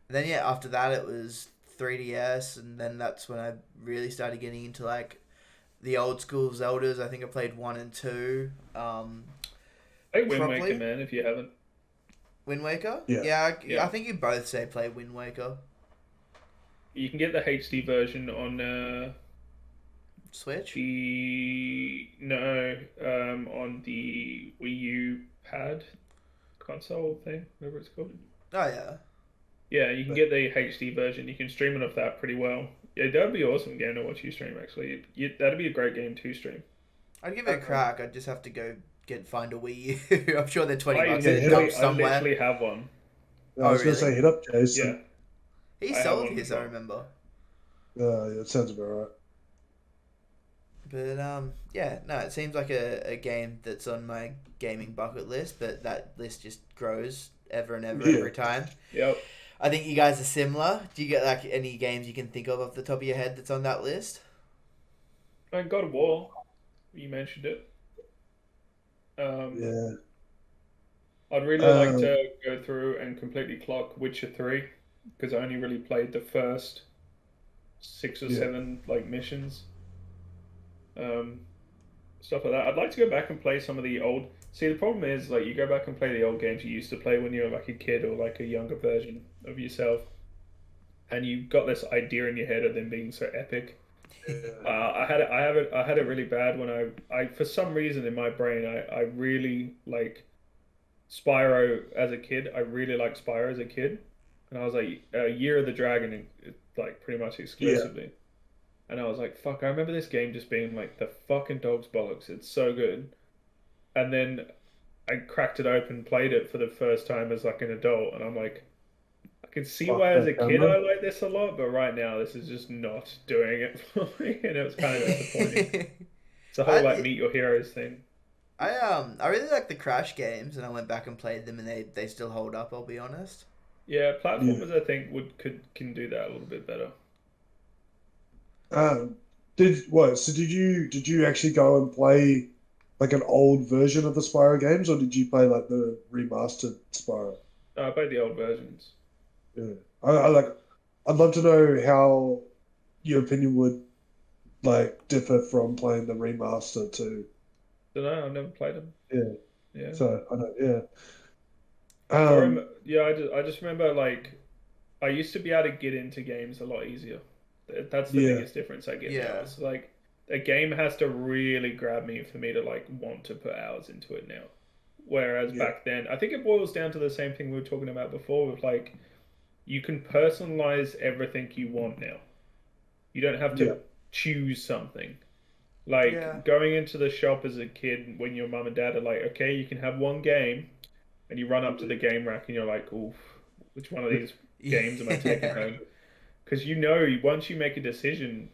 S3: Then yeah, after that it was 3DS, and then that's when I really started getting into like the old school Zeldas. I think I played 1 and 2.
S2: Play Wind Waker,
S3: Properly.
S2: man, if you haven't.
S3: Wind Waker?
S1: Yeah.
S3: Yeah, I
S2: Yeah.
S3: think you both say play Wind Waker.
S2: You can get the HD version on
S3: Switch?
S2: on the Wii U pad console thing, whatever it's called.
S3: Oh yeah.
S2: Yeah, you can get the HD version. You can stream it off that pretty well. Yeah, that'd be an awesome game to watch you stream. Actually, that'd be a great game to stream.
S3: I'd give it a crack. I'd just have to go find a Wii U. I'm sure they're 20
S2: I
S3: bucks
S1: Yeah,
S3: in a
S1: hit up.
S3: dump
S2: literally, I
S3: somewhere.
S2: literally have one.
S1: I
S3: Oh,
S1: was going to
S3: really?
S1: say hit up
S2: Yeah,
S1: Jason.
S3: He
S2: I have
S3: sold
S2: one
S3: his,
S2: as
S3: I
S2: well.
S3: remember.
S1: Yeah, it sounds about right.
S3: But yeah, no, it seems like a game that's on my gaming bucket list, but that list just grows ever and ever
S1: Yeah.
S3: every time.
S2: Yep.
S3: I think you guys are similar. Do you get like any games you can think of off the top of your head that's on that list?
S2: And God of War, you mentioned it.
S1: Yeah.
S2: I'd really like
S1: Um,
S2: to go through and completely clock Witcher 3 because I only really played the first 6 or 7 like missions, um, stuff like that. I'd like to go back and play some of the old. See, the problem is like you go back and play the old games you used to play when you were like a kid or like a younger version of yourself, and you got this idea in your head of them being so epic. I had it really bad when I for some reason in my brain I really like Spyro as a kid. I really liked Spyro as a kid, and I was like Year of the Dragon, like pretty much
S1: yeah.
S2: exclusively. And I was like, fuck, I remember this game just being like the fucking dog's bollocks. It's so good. And then I cracked it open, played it for the first time as like an adult, and I'm like, I can see
S1: Fuck
S2: why as
S1: that
S2: a kid
S1: camera.
S2: I like this a lot, but right now this is just not doing it for me, and it was kind of disappointing. It's a whole like
S3: I
S2: meet your heroes thing.
S3: I really like the Crash games, and I went back and played them, and they still hold up. I'll be honest.
S2: Yeah,
S1: Yeah.
S2: platformers I think can do that a little bit better.
S1: Um, so did you actually go and play like an old version of the Spyro games, or did you play like the remastered Spyro?
S2: I played the old versions.
S1: Yeah. I like. I'd love to know how your opinion would like differ from playing the remaster to.
S2: Don't know, I've never played them.
S1: Yeah.
S2: Yeah.
S1: So I don't. Yeah.
S2: I
S1: Um.
S2: rem yeah, I just remember like I used to be able to get into games a lot easier. That's the
S1: Yeah.
S2: biggest difference I get now.
S3: Yeah.
S2: It's like a game has to really grab me for me to like want to put hours into it now. Whereas
S1: Yeah.
S2: back then, I think it boils down to the same thing we were talking about before with like you can personalize everything you want now. You don't have
S1: Yeah.
S2: to choose something.
S3: Yeah.
S2: Like going into the shop as a kid when your mum and dad are like, okay, you can have one game, and you run up to the game rack and you're like, oof, which one of these games am I taking
S3: Yeah.
S2: home? Because you know, once you make a decision,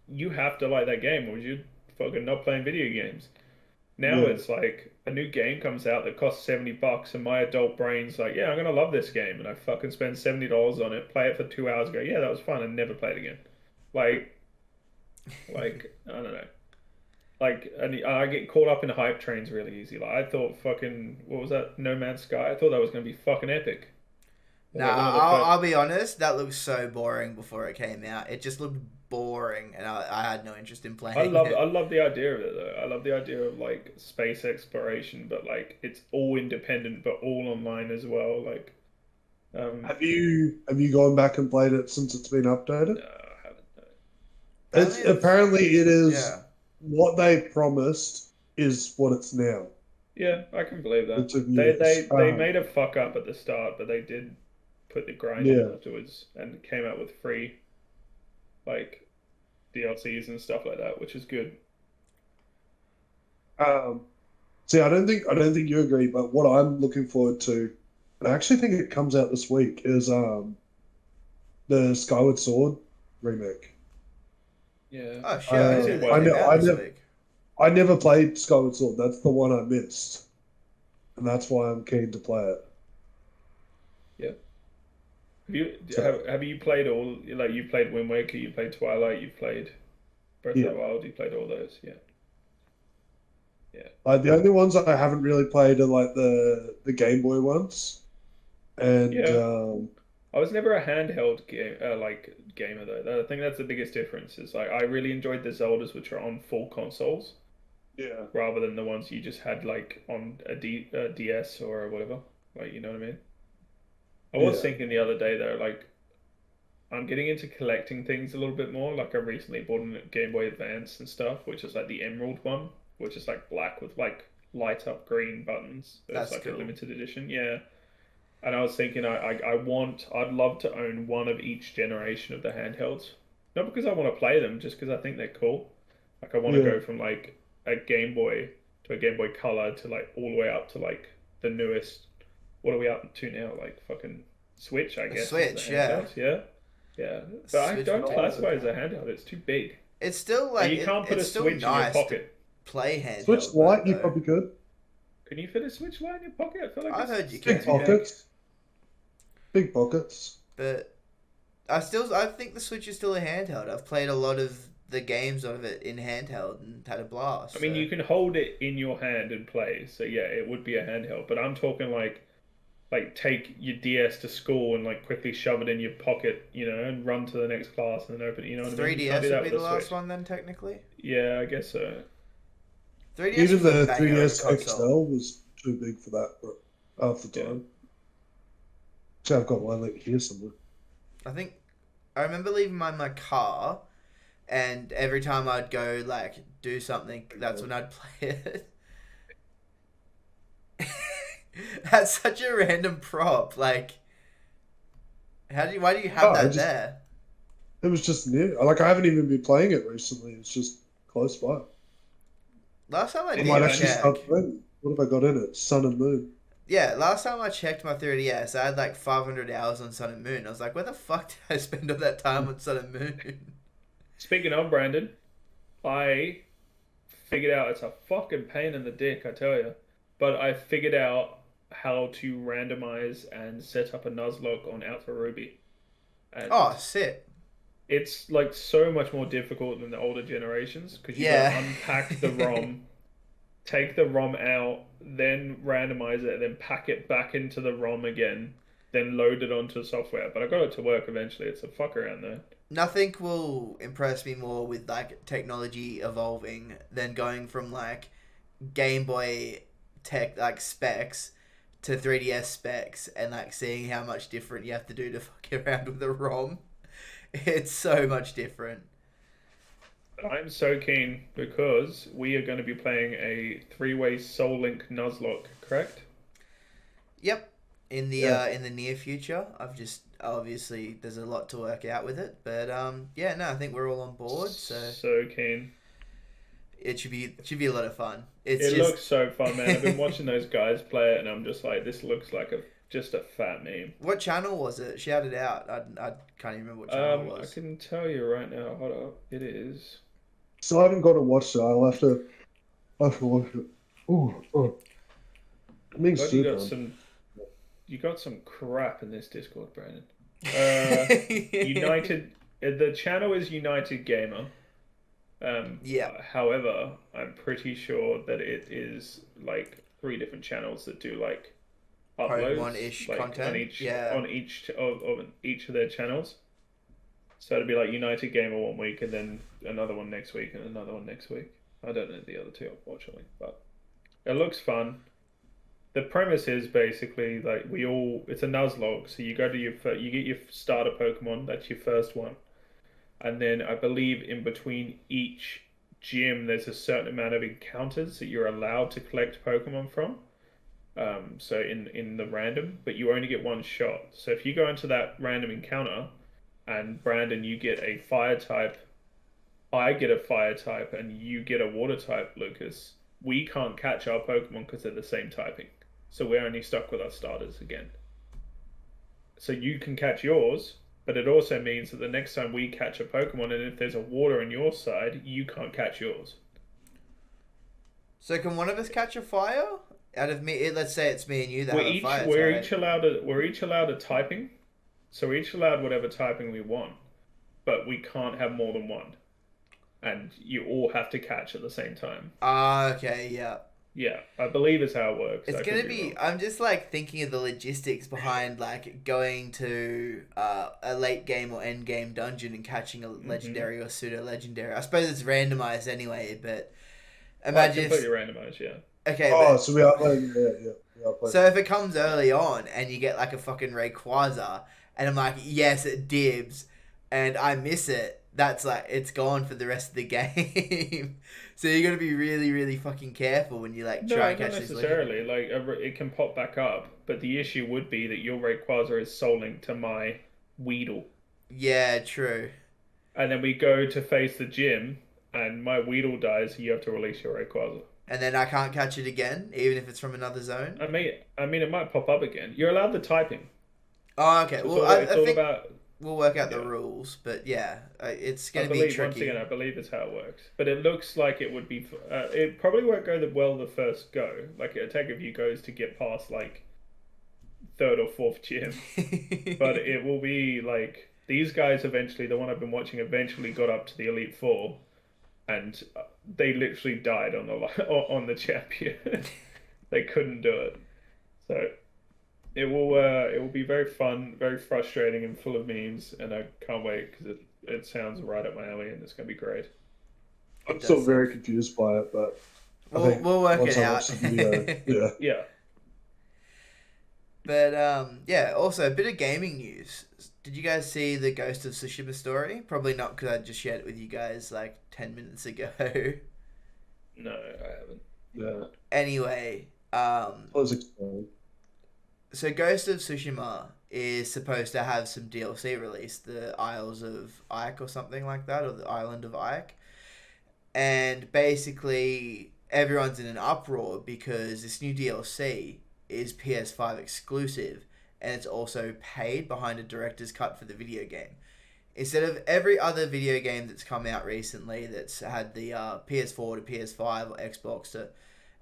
S2: you have to like that game, or you're fucking not playing video games. Now
S1: Yeah.
S2: it's like a new game comes out that costs $70, and my adult brain's like, yeah, I'm gonna love this game, and I fucking spend $70 on it, play it for 2 hours, go, yeah, that was fun, and never play it again. Like, I don't know. Like, and I get caught up in hype trains really easy. Like, I thought fucking, what was that? No Man's Sky? I thought that was gonna be fucking epic. It was
S3: Nah,
S2: like one of the first.
S3: I'll be honest. That looked so boring before it came out. It just looked boring, and I had no interest in playing
S2: I
S3: it.
S2: love the idea of it though. I love the idea of like space exploration, but like it's all independent, but all online as well. Like, um,
S1: Have you gone back and played it since it's been updated?
S2: no, I haven't. No.
S1: It's
S3: Apparently,
S1: apparently it is
S3: yeah.
S1: what they promised is what it's now.
S2: Yeah, I can believe
S1: It
S2: that.
S1: took
S2: They
S1: years.
S2: they they made a fuck up at the start, but they did put the grind in
S1: Yeah.
S2: afterwards and came out with free like DLCs and stuff like that, which is good.
S1: Um, See, I don't think you agree, but what I'm looking forward to, and I actually think it comes out this week, is the Skyward Sword remake.
S2: Yeah,
S3: Oh shit!
S2: I
S3: I
S2: can
S3: didn't
S2: see
S3: know
S2: why
S3: that
S1: I
S3: came
S2: they
S1: know
S3: out
S1: I
S3: this
S1: never
S3: week.
S1: I never played Skyward Sword. That's the one I missed, and that's why I'm keen to play it.
S2: yeah. Have you
S1: So
S2: have you played all like you played Wind Waker, you played Twilight, you played Breath of
S1: yeah,
S2: the Wild, you played all those? Yeah, yeah,
S1: like the only ones I haven't really played are like the Game Boy ones, and
S2: yeah. I was never a handheld gamer though. I think that's the biggest difference. Is like I really enjoyed the Zeldas which are on full consoles
S1: yeah,
S2: rather than the ones you just had like on a DS or whatever. Like you know what I mean? I was
S1: yeah,
S2: thinking the other day though, like I'm getting into collecting things a little bit more. Like I recently bought a Game Boy Advance and stuff, which is like the Emerald one, which is like black with like light up green buttons. It's
S3: That's
S2: like a
S3: cool.
S2: limited edition. Yeah. And I was thinking, I'd love to own one of each generation of the handhelds. Not because I want to play them, just because I think they're cool. Like I want to
S1: yeah,
S2: go from like a Game Boy to a Game Boy Color to like all the way up to like the newest. What are we up to now? Like fucking Switch, I guess.
S3: Switch, yeah.
S2: Yeah. Yeah. But I
S3: Switch
S2: don't
S3: would
S2: classify it
S3: take
S2: as a handheld. It's too big.
S3: It's still
S2: Like
S3: like
S2: you can't put a
S3: it's still
S2: Switch in your
S3: nice to
S2: pocket.
S3: play handheld.
S1: Switch Lite, you
S3: though.
S1: probably could.
S2: Can you fit a Switch Lite in your pocket? I feel like
S3: I've
S2: it's
S3: heard you
S1: Big
S3: can,
S1: pockets. Big pockets.
S3: but I think the Switch is still a handheld. I've played a lot of the games of it in handheld and had a blast.
S2: I mean,
S3: so.
S2: you can hold it in your hand and play. So yeah, it would be a handheld. But I'm talking like take your DS to school and like quickly shove it in your pocket, and run to the next class and then open it. You know what I mean? You can't
S3: 3DS
S2: do that
S3: would be
S2: with
S3: the
S2: a
S3: last
S2: Switch.
S3: one then, technically.
S2: Yeah, I guess so.
S3: 3DS
S1: Even
S3: was a
S1: the
S3: banger of a
S1: 3DS
S3: console.
S1: XL was too big for that half the time. Actually, I've got one like here somewhere.
S3: I remember leaving mine in my car, and every time I'd go like do something, that's when I'd play it. That's such a random prop. Like, why do you have that there?
S1: It was just near. Like, I haven't even been playing it recently. It's just close by.
S3: Last time I
S1: I
S3: did
S1: might actually
S3: check.
S1: start playing. What have I got in it? Sun and Moon.
S3: Yeah, last time I checked my 3DS, I had like 500 hours on Sun and Moon. I was like, where the fuck did I spend all that time on Sun and Moon?
S2: Speaking of Brandon, I figured out it's a fucking pain in the dick, I tell you. But I figured out how to randomize and set up a Nuzlocke on Alpha Ruby. And
S3: Oh, sick.
S2: it's like so much more difficult than the older generations because you
S3: Yeah.
S2: gotta unpack the ROM, take the ROM out, then randomize it, and then pack it back into the ROM again, then load it onto software. But I got it to work eventually. It's a fuck around there.
S3: Nothing will impress me more with like technology evolving than going from like Game Boy tech like specs to 3DS specs and like seeing how much different you have to do to fuck around with a ROM. It's so much different.
S2: I'm so keen because we are going to be playing a three-way Soul Link Nuzlocke, correct?
S3: Yep. In the
S1: Yeah.
S3: in the near future, I've just obviously there's a lot to work out with it, but yeah, no, I think we're all on board, so
S2: keen.
S3: it should be a lot of fun.
S2: It looks so fun, man. I've been watching those guys play it, and I'm just like, this looks like just a fat meme.
S3: What channel was it? Shout it out. I can't even remember what channel it
S2: I
S3: was.
S2: can tell you right now. Hold up, it is.
S1: So I haven't got to watch it. I'll have to watch it. Ooh. I'm being
S2: God,
S1: stupid.
S2: you got some crap in this Discord, Brandon. United. The channel is United Gamer.
S3: Yeah.
S2: However, I'm pretty sure that it is like 3 different channels that do like uploads,
S3: Pokemon-ish
S2: like
S3: content.
S2: on each of their channels. So it'd be like United Gamer one week, and then another one next week, and another one next week. I don't know the other two, unfortunately, but it looks fun. The premise is basically like it's a Nuzlocke, so you go to you get your starter Pokemon, that's your first one. And then I believe in between each gym, there's a certain amount of encounters that you're allowed to collect Pokemon from. So in the random, but you only get one shot. So if you go into that random encounter, and Brandon, you get a fire type, I get a fire type, and you get a water type, Lucas, we can't catch our Pokemon because they're the same typing. So we're only stuck with our starters again. So you can catch yours, but it also means that the next time we catch a Pokemon, and if there's a water on your side, you can't catch yours.
S3: So can one of us catch a fire? Out of me, let's say it's me and you that have a fire
S2: we're
S3: type.
S2: each allowed a typing. So we're each allowed whatever typing we want, but we can't have more than one. And you all have to catch at the same time.
S3: Ah, okay, yeah.
S2: Yeah, I believe is how it works.
S3: It's gonna be. I'm just like thinking of the logistics behind like going to a late game or end game dungeon and catching a legendary or pseudo legendary. I suppose it's randomized anyway, but imagine
S2: completely randomized. Yeah.
S3: Okay.
S1: So we are playing. Yeah. We are playing.
S3: So if it comes early on and you get like a fucking Rayquaza, and I'm like, yes, it dibs, and I miss it, that's like, it's gone for the rest of the game. So you got to be really, really fucking careful when you like try and catch this.
S2: Not necessarily. Like it can pop back up, but the issue would be that your Rayquaza is Soul Linked to my Weedle.
S3: Yeah, true.
S2: And then we go to face the gym, and my Weedle dies. So you have to release your Rayquaza.
S3: and then I can't catch it again, even if it's from another zone.
S2: I mean, it might pop up again. You're allowed the typing.
S3: Oh, okay.
S2: So
S3: Well,
S2: it's
S3: I
S2: all
S3: think
S2: about.
S3: we'll work out the
S2: Yeah.
S3: rules, but yeah, it's
S2: I
S3: going to be
S2: believe once
S3: tricky.
S2: again, I believe is how it works. But it looks like it would be. It probably won't go well the first go. Like it'll take a few goes to get past like third or fourth gym. But it will be like these guys eventually. The one I've been watching eventually got up to the Elite Four, and they literally died on the on the champion. They couldn't do it. So it will be very fun, very frustrating, and full of memes. And I can't wait because it sounds right up my alley, and it's gonna be great.
S1: I'm still very confused by it, but I think
S3: We'll work
S1: once
S3: it
S1: I
S3: out.
S1: watch the video, yeah.
S2: Yeah.
S3: But yeah. Also, a bit of gaming news. Did you guys see the Ghost of Tsushima story? Probably not, because I just shared it with you guys like 10 minutes ago.
S2: No, I haven't.
S1: Yeah.
S3: Anyway,
S1: Please explain.
S3: so Ghost of Tsushima is supposed to have some DLC released, the Isles of Ike or something like that, or the Island of Ike. And basically, everyone's in an uproar because this new DLC is PS5 exclusive, and it's also paid behind a director's cut for the video game. Instead of every other video game that's come out recently that's had the PS4 to PS5 or Xbox to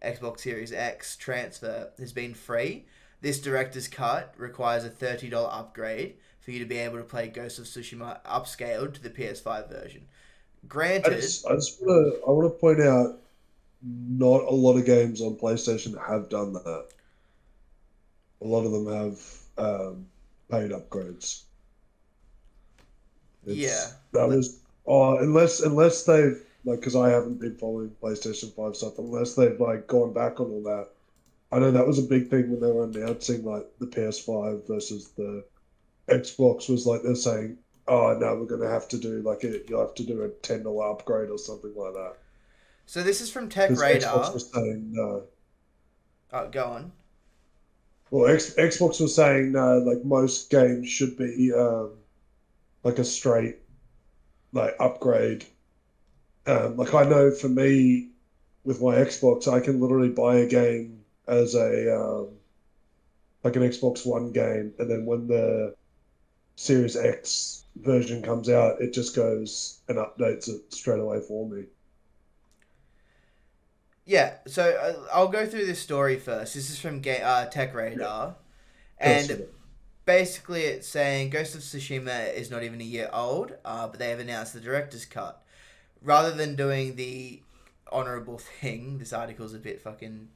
S3: Xbox Series X transfer has been free, this director's cut requires a $30 upgrade for you to be able to play Ghost of Tsushima upscaled to the PS5 version. Granted,
S1: I want to point out, not a lot of games on PlayStation have done that. A lot of them have paid upgrades.
S3: yeah,
S1: That was unless they've like, because I haven't been following PlayStation 5 stuff, unless they've like gone back on all that. I know that was a big thing when they were announcing like the PS5 versus the Xbox, was like they're saying, oh no, we're gonna have to do you'll have to do a $10 upgrade or something like that.
S3: so this is from Tech
S1: Because Xbox
S3: Radar.
S1: was saying no.
S3: Oh, go on.
S1: Well, Xbox was saying no, like most games should be like a straight like upgrade. Like I know for me, with my Xbox, I can literally buy a game as a like an Xbox One game, and then when the Series X version comes out, it just goes and updates it straight away for me.
S3: Yeah, so I'll go through this story first. This is from Tech Radar,
S1: Trust
S3: and
S1: me.
S3: basically it's saying Ghost of Tsushima is not even a year old, but they have announced the director's cut. Rather than doing the honourable thing, this article's a bit fucking,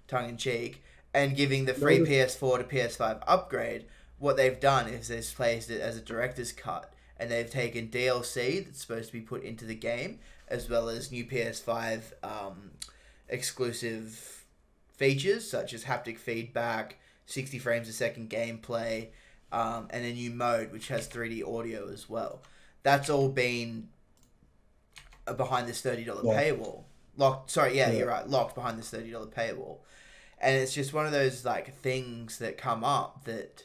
S3: tongue in cheek, and giving the free
S1: No.
S3: PS4 to PS5 upgrade, what they've done is they've placed it as a director's cut, and they've taken DLC that's supposed to be put into the game, as well as new PS5 exclusive features such as haptic feedback, 60 frames a second gameplay, and a new mode which has 3D audio as well. That's all been behind this $30
S1: Locked.
S3: paywall. Locked. Sorry, yeah,
S1: Yeah.
S3: you're right. Locked behind this $30 paywall, and it's just one of those like things that come up that,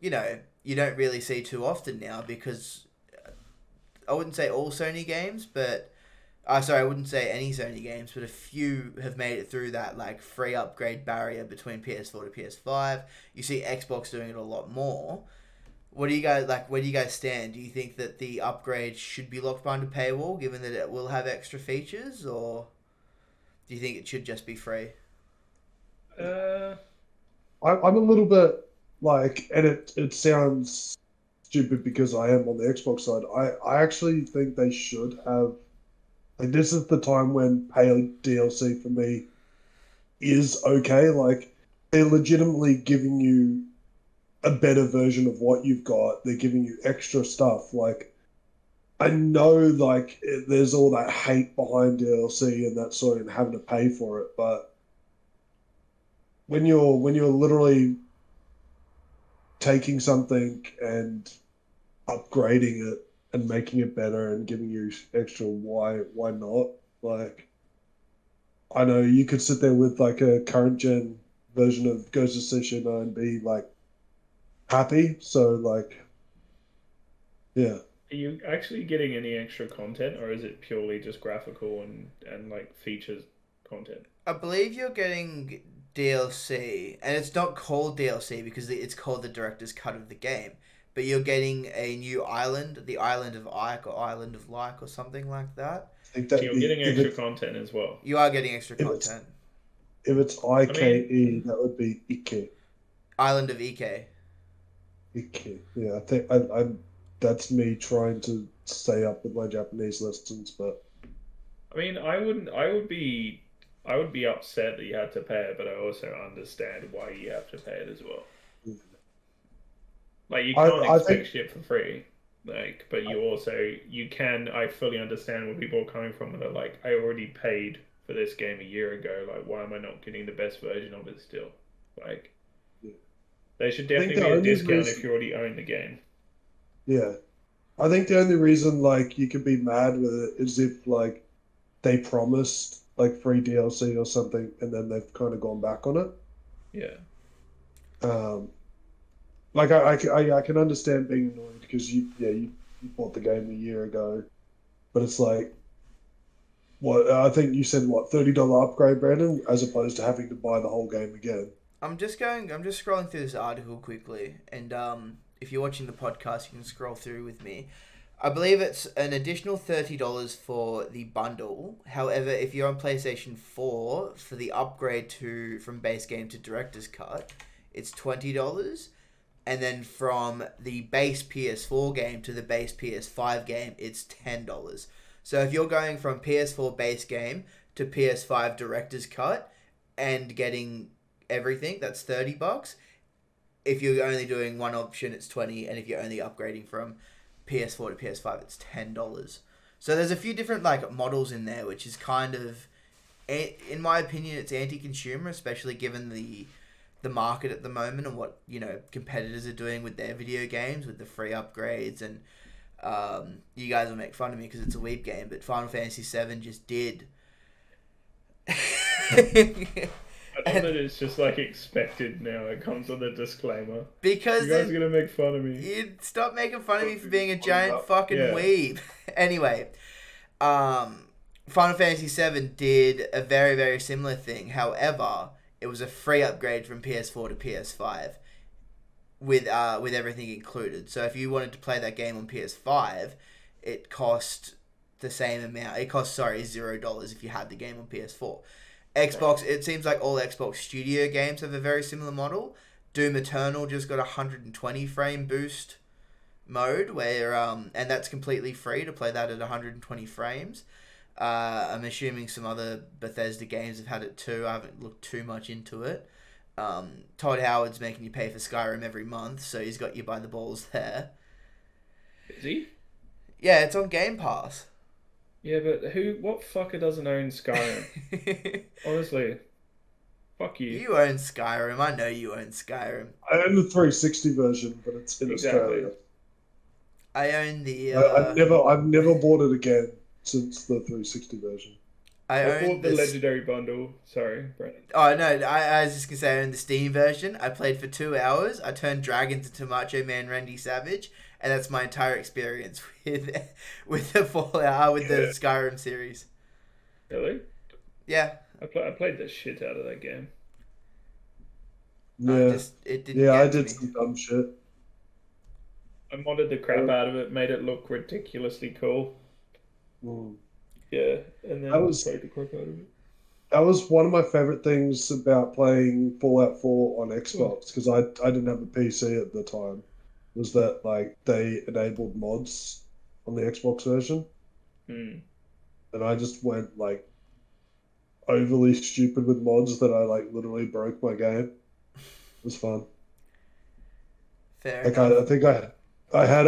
S3: you don't really see too often now, because I wouldn't say all Sony games, but I wouldn't say any Sony games, but a few have made it through that like free upgrade barrier between PS4 to PS5. You see Xbox doing it a lot more. What do you guys like? Where do you guys stand? Do you think that the upgrade should be locked behind a paywall, given that it will have extra features, or do you think it should just be free?
S1: I'm a little bit like, and it sounds stupid because I am on the Xbox side. I actually think they should have, like, this is the time when paid DLC for me is okay. Like, they're legitimately giving you a better version of what you've got. They're giving you extra stuff. Like, I know, like, there's all that hate behind DLC and that sort, and having to pay for it, but when you're literally taking something and upgrading it and making it better and giving you extra, why not? Like, I know you could sit there with like a current gen version of Ghost of Tsushima and be like happy. So like, yeah,
S2: Are you actually getting any extra content, or is it purely just graphical and like features content?
S3: I believe you're getting DLC, and it's not called DLC because it's called the director's cut of the game. But you're getting a new island, the Island of Ike or Island of Like or something like that.
S1: I think
S2: So
S1: that'd
S2: you're
S1: be
S2: getting extra content as well.
S3: You are getting extra
S1: if it's
S3: content.
S1: if it's
S2: I mean,
S1: IKE, that would be Ike.
S3: Island of Ike.
S1: Ike. Yeah, I think I'm. That's me trying to stay up with my Japanese lessons, but
S2: I mean, I wouldn't. I would be upset that you had to pay it, but I also understand why you have to pay it as well. Like you can't
S1: I
S2: expect
S1: think
S2: shit for free. Like, but you can. I fully understand where people are coming from. That are like, I already paid for this game a year ago. Like, why am I not getting the best version of it still? Like,
S1: yeah.
S2: there should
S1: I think
S2: definitely
S1: the
S2: be a
S1: only
S2: discount if
S1: reason,
S2: you already own the game.
S1: yeah, I think the only reason like you could be mad with it is if like they promised like free DLC or something, and then they've kind of gone back on it.
S2: Yeah.
S1: Um, like I can understand being annoyed because you bought the game a year ago, but it's like what I think you said what $30 upgrade, Brandon, as opposed to having to buy the whole game again.
S3: I'm just scrolling through this article quickly, and if you're watching the podcast, you can scroll through with me. I believe it's an additional $30 for the bundle. However, if you're on PlayStation 4 for the upgrade to from base game to director's cut, it's $20. And then from the base PS4 game to the base PS5 game, it's $10. So if you're going from PS4 base game to PS5 director's cut and getting everything, that's $30. If you're only doing one option, it's 20, and if you're only upgrading from PS4 to PS5, it's $10. So there's a few different like models in there, which is kind of, in my opinion, it's anti-consumer, especially given the market at the moment and what competitors are doing with their video games with the free upgrades. And you guys will make fun of me because it's a weeb game, but Final Fantasy VII just did.
S2: I love that it's just like expected now. It comes with a disclaimer.
S3: Because
S2: You guys are gonna make fun of me.
S3: you stop making fun of me for being a giant fucking
S2: Yeah.
S3: weeb. Anyway, Final Fantasy VII did a very, very similar thing. However, it was a free upgrade from PS4 to PS5 with everything included. So if you wanted to play that game on PS5, it cost the same amount. It cost $0 if you had the game on PS4. Xbox, it seems like all Xbox Studio games have a very similar model. Doom Eternal just got a 120 frame boost mode where and that's completely free to play that at 120 frames. I'm assuming some other Bethesda games have had it too. I haven't looked too much into it. Todd Howard's making you pay for Skyrim every month, so he's got you by the balls there.
S2: Is he?
S3: Yeah, it's on Game Pass.
S2: Yeah, but what fucker doesn't own Skyrim? Honestly. Fuck you.
S3: You own Skyrim. I know you own Skyrim.
S1: I own the 360 version, but it's in
S2: Exactly.
S1: Australia.
S3: I own the.
S1: I've never bought it again since the 360 version.
S3: I
S2: bought
S3: own
S2: the
S3: this.
S2: Legendary bundle. Sorry, Brandon.
S3: Oh no! I was just gonna say I own the Steam version. I played for 2 hours. I turned dragons into Macho Man Randy Savage, and that's my entire experience with the Fallout the Skyrim series.
S2: Really?
S3: Yeah.
S2: I played the shit out of that game.
S1: Yeah,
S3: It didn't.
S1: yeah, I
S3: get to
S1: did
S3: me.
S1: some dumb shit.
S2: I modded the crap out of it, made it look ridiculously cool.
S1: Mm.
S2: Yeah, and then played the crap out of it.
S1: That was one of my favorite things about playing Fallout 4 on Xbox because I didn't have a PC at the time. Was that like they enabled mods on the Xbox version,
S2: Hmm.
S1: and I just went like overly stupid with mods that I like literally broke my game. It was fun.
S3: Fair
S1: Like
S3: enough.
S1: I think I had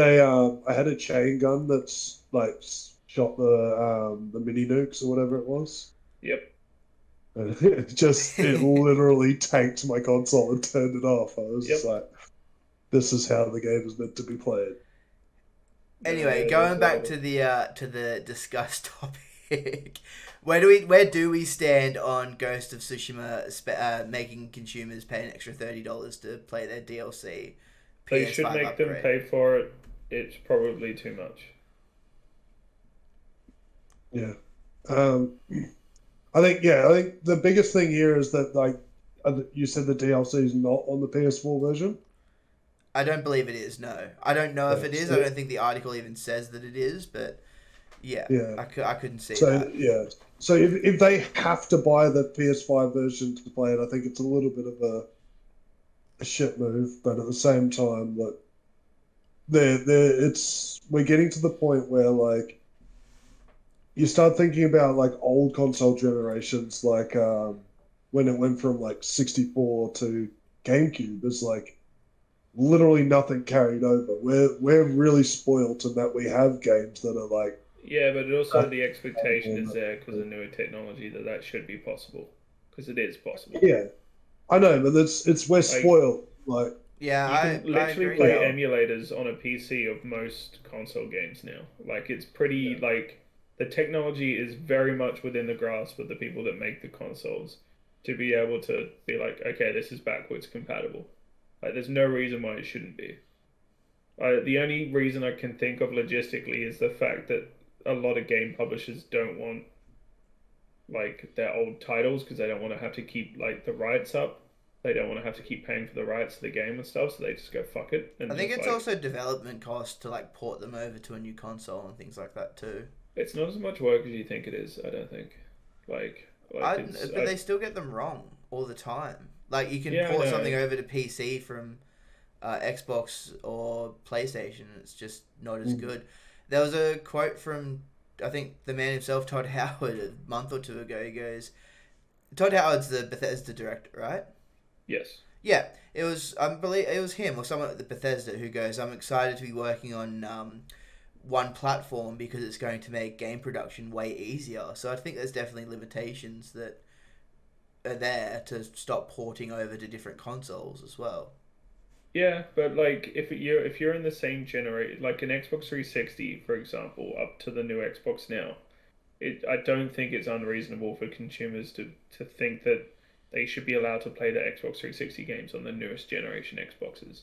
S1: a chain gun that's like shot the mini nukes or whatever it was.
S2: Yep.
S1: And it literally tanked my console and turned it off. I was just like, this is how the game is meant to be played.
S3: Anyway,
S2: Yeah,
S3: going back to the discussed topic, where do we stand on Ghost of Tsushima making consumers pay an extra $30 to play their DLC?
S2: They should
S3: PS5
S2: make them
S3: upgrade?
S2: pay for it. It's probably too much.
S1: Yeah. Um, I think the biggest thing here is that like you said the DLC is not on the PS4 version.
S3: I don't believe it is. No, I don't know if
S1: Yeah.
S3: it is. I
S1: So
S3: don't think the article even says that it is. But yeah,
S1: yeah.
S3: I couldn't see
S1: So
S3: that.
S1: yeah. So if they have to buy the PS5 version to play it, I think it's a little bit of a shit move. But at the same time, like we're getting to the point where like you start thinking about like old console generations, like when it went from like 64 to GameCube, is like literally nothing carried over. We're really spoiled in that we have games that are like
S2: Yeah, but also
S1: that
S2: the expectation is
S1: incredible.
S2: there because of newer technology that that should be possible. Because it is possible.
S1: Yeah, I know, but it's we're
S2: Like,
S1: spoiled. Like
S3: Yeah,
S2: you can
S3: I
S2: literally
S3: agree.
S1: we
S2: play
S1: are.
S2: emulators on a PC of most console games now. Like, it's pretty,
S1: Yeah,
S2: like, the technology is very much within the grasp of the people that make the consoles to be able to be like, okay, this is backwards compatible. Like, there's no reason why it shouldn't be. The only reason I can think of logistically is the fact that a lot of game publishers don't want like their old titles because they don't want to have to keep like the rights up. They don't want to have to keep paying for the rights to the game and stuff, so they just go fuck it
S3: I
S2: and
S3: think
S2: just
S3: it's
S2: like
S3: also development cost to like port them over to a new console and things like that too.
S2: it's not as much work as you think it is. I don't think. Like it's
S3: But they still get them wrong all the time. Like you can
S2: yeah I
S3: port
S2: know
S3: something over to PC from Xbox or PlayStation, and it's just not as
S1: mm,
S3: good. There was a quote from I think the man himself, Todd Howard, a month or two ago. He goes, Todd Howard's the Bethesda director, right?
S2: yes
S3: Yeah, it was. I believe it was him or someone at the Bethesda who goes, "I'm excited to be working on one platform because it's going to make game production way easier." So I think there's definitely limitations that are there to stop porting over to different consoles as well.
S2: yeah, but like if you're in the same generation like an Xbox 360 for example up to the new Xbox now, I don't think it's unreasonable for consumers to think that they should be allowed to play the Xbox 360 games on the newest generation Xboxes.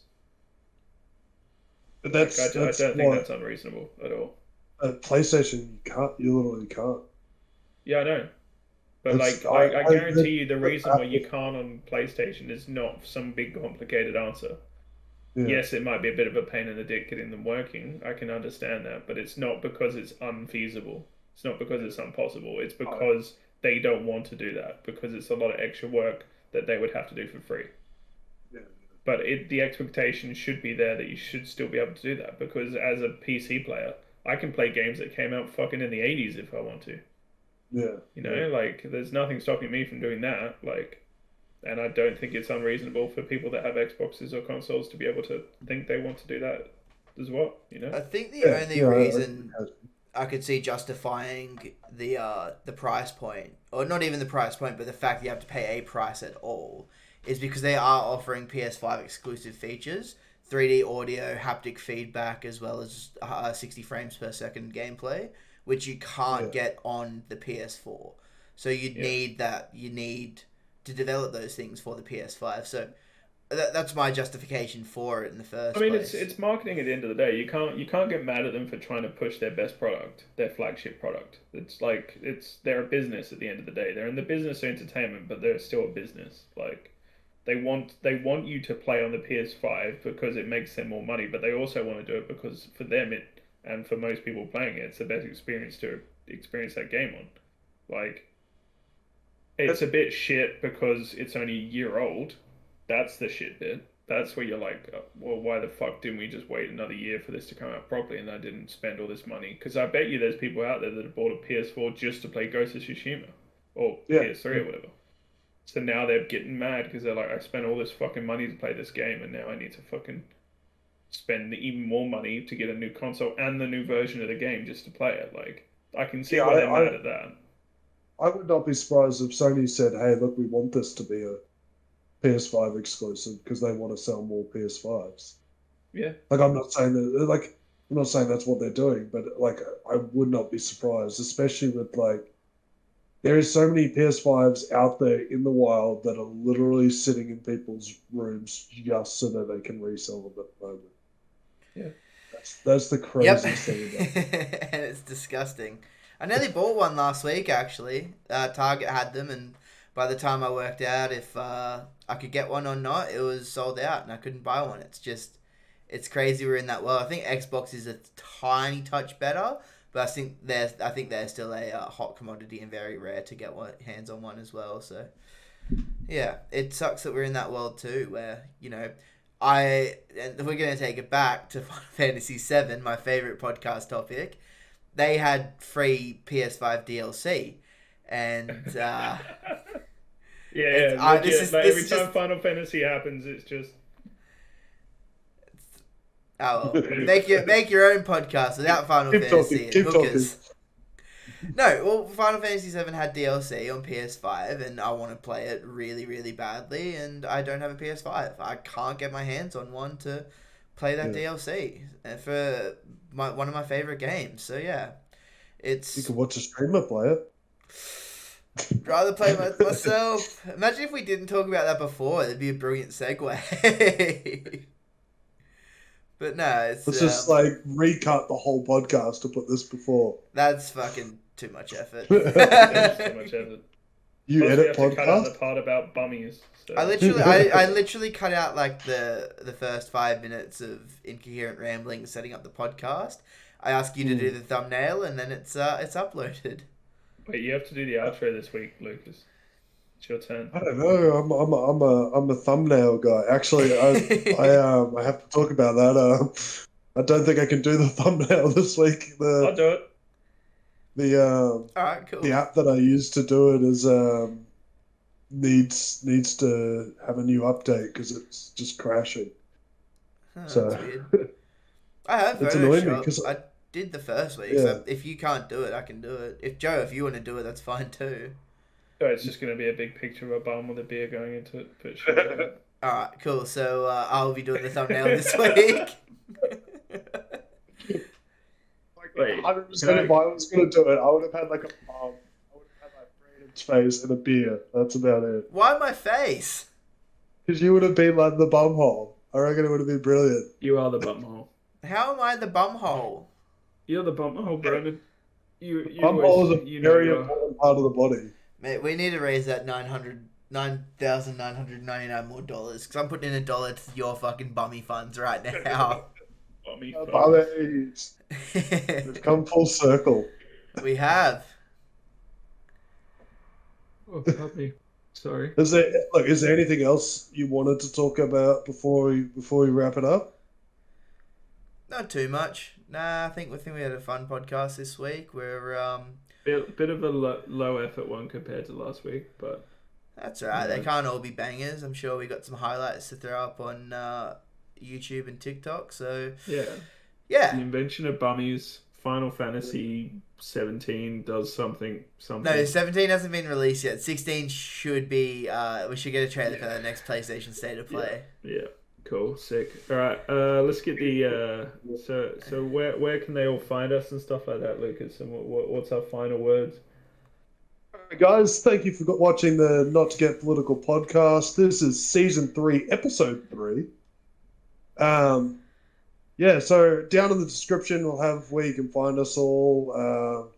S1: but
S2: Like, I
S1: that's
S2: don't think
S1: what
S2: that's unreasonable at all.
S1: PlayStation you can't. You literally can't.
S2: Yeah, I know. But,
S1: It's
S2: like, I guarantee you the reason why you
S1: that,
S2: can't on PlayStation is not some big complicated answer.
S1: yeah.
S2: Yes, it might be a bit of a pain in the dick getting them working. I can understand that. But it's not because it's unfeasible. It's not because it's impossible. It's
S1: I,
S2: because they don't want to do that. Because it's a lot of extra work that they would have to do for free.
S1: yeah,
S2: But the expectation should be there that you should still be able to do that because as a PC player, I can play games that came out fucking in the 80s if I want to.
S1: yeah,
S2: You
S1: yeah.
S2: know, like there's nothing stopping me from doing that. Like, and I don't think it's unreasonable for people that have Xboxes or consoles to be able to think they want to do that as well. You know?
S3: I think the
S1: Yeah,
S3: only
S1: yeah,
S3: reason I could see justifying the price point, or not even the price point, but the fact that you have to pay a price at all, is because they are offering PS5 exclusive features, 3D audio, haptic feedback, as well as 60 frames per second gameplay, which you can't
S1: yeah,
S3: get on the PS4. So you'd
S2: Yeah.
S3: need that. You need to develop those things for the PS5. So that's my justification for it in the
S2: I
S3: first
S2: mean, it's
S3: place.
S2: it's marketing at the end of the day. You can't get mad at them for trying to push their best product, their flagship product. It's like they're a business at the end of the day. They're in the business of entertainment, but they're still a business. Like they want you to play on the PS5 because it makes them more money, but they also want to do it because for them it and for most people playing it, it's the best experience to experience that game on. Like it's
S1: That-
S2: a bit shit because it's only a year old. That's the shit bit. That's where you're like, well, why the fuck didn't we just wait another year for this to come out properly and I didn't spend all this money? Because I bet you there's people out there that have bought a PS4 just to play Ghost of Tsushima or
S1: yeah,
S2: PS3
S1: yeah.
S2: or whatever. So now they're getting mad because they're like, I spent all this fucking money to play this game and now I need to fucking spend even more money to get a new console and the new version of the game just to play it. Like, I can see
S1: Yeah,
S2: why they're mad at that.
S1: I would not be surprised if Sony said, "Hey, look, we want this to be a PS5 exclusive because they want to sell more PS5s."
S2: Yeah.
S1: Like, I'm not saying that's what they're doing, but like, I would not be surprised, especially with like, there is so many PS5s out there in the wild that are literally sitting in people's rooms just so that they can resell them at the moment.
S2: Yeah.
S1: That's the
S3: Yep,
S1: craziest thing about it.
S3: and it's disgusting. I nearly bought one last week, actually. Target had them, and by the time I worked out if I could get one or not, it was sold out, and I couldn't buy one. It's crazy we're in that world. I think Xbox is a tiny touch better, but I think they're still a hot commodity and very rare to get hands on one as well. So, yeah, it sucks that we're in that world too, where and we're gonna take it back to Final Fantasy VII, my favorite podcast topic. They had free PS5 DLC, and
S2: every time Final Fantasy happens, it's just
S3: make your own podcast without Final Fantasy and hookers. No, well, Final Fantasy VII had DLC on PS5, and I want to play it really, really badly, and I don't have a PS5. I can't get my hands on one to play that DLC for one of my favorite games. So yeah,
S1: You can watch a streamer play it.
S3: Rather play myself. Imagine if we didn't talk about that before. It'd be a brilliant segue. But no,
S1: Let's just recut the whole podcast to put this before.
S3: That's fucking too much effort.
S2: too much effort.
S1: You
S2: Plus,
S1: edit
S2: we have to cut out
S1: podcast?
S2: the part about bummies. So.
S3: I literally cut out like the first 5 minutes of incoherent rambling setting up the podcast. I ask you to do the thumbnail, and then it's uploaded.
S2: Wait, you have to do the outro this week, Lucas. It's your turn.
S1: I don't know. I'm a thumbnail guy. Actually, I have to talk about that. I don't think I can do the thumbnail this week.
S2: I'll do it.
S3: All right, cool.
S1: The app that I use to do it is needs to have a new update because it's just crashing. So
S3: that's weird. I have
S1: it's annoying me
S3: Photoshop.
S1: because
S3: I did the first week.
S1: Yeah.
S3: So if you can't do it, I can do it. If you want to do it, that's fine too.
S2: Oh, it's just going to be a big picture of a bum with a beer going into it. But sure.
S3: All right, cool. So I'll be doing the thumbnail this week.
S2: Wait,
S1: 100% if I was going to do it, I would have had like a bum. I would have had like Brandon's face and a beer. That's about it.
S3: Why my face?
S1: Because you would have been like the bum hole. I reckon it would have been brilliant.
S2: You are the bum hole.
S3: How am I the bum hole?
S2: You're the bum hole, Brandon. You
S1: Bum hole is a very important part of the body.
S3: Mate, we need to raise that $9,999 more dollars because I'm putting in $1 to your fucking bummy funds right now.
S2: Bummy
S1: Bummies. We've come full circle.
S3: We have.
S2: Oh, puppy. Sorry.
S1: Is there anything else you wanted to talk about before we wrap it up?
S3: Not too much. Nah, I think we had a fun podcast this week. We're
S2: Bit of a low effort one compared to last week, but
S3: that's alright. They can't all be bangers. I'm sure we got some highlights to throw up on YouTube and TikTok. So
S2: yeah. The invention of bummies. Final Fantasy 17 does something.
S3: No, 17 hasn't been released yet. 16 should be. We should get a trailer for the next PlayStation State of Play.
S2: Yeah. Cool, sick. All right, let's get the so where can they all find us and stuff like that, Lucas? And what's our final words?
S1: All right, guys, thank you for watching the Not to Get Political podcast. This is season 3, episode 3. So down in the description we'll have where you can find us all.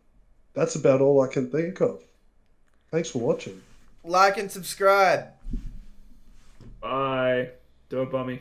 S1: That's about all I can think of. Thanks for watching.
S3: Like and subscribe.
S2: Bye. Do a bummy.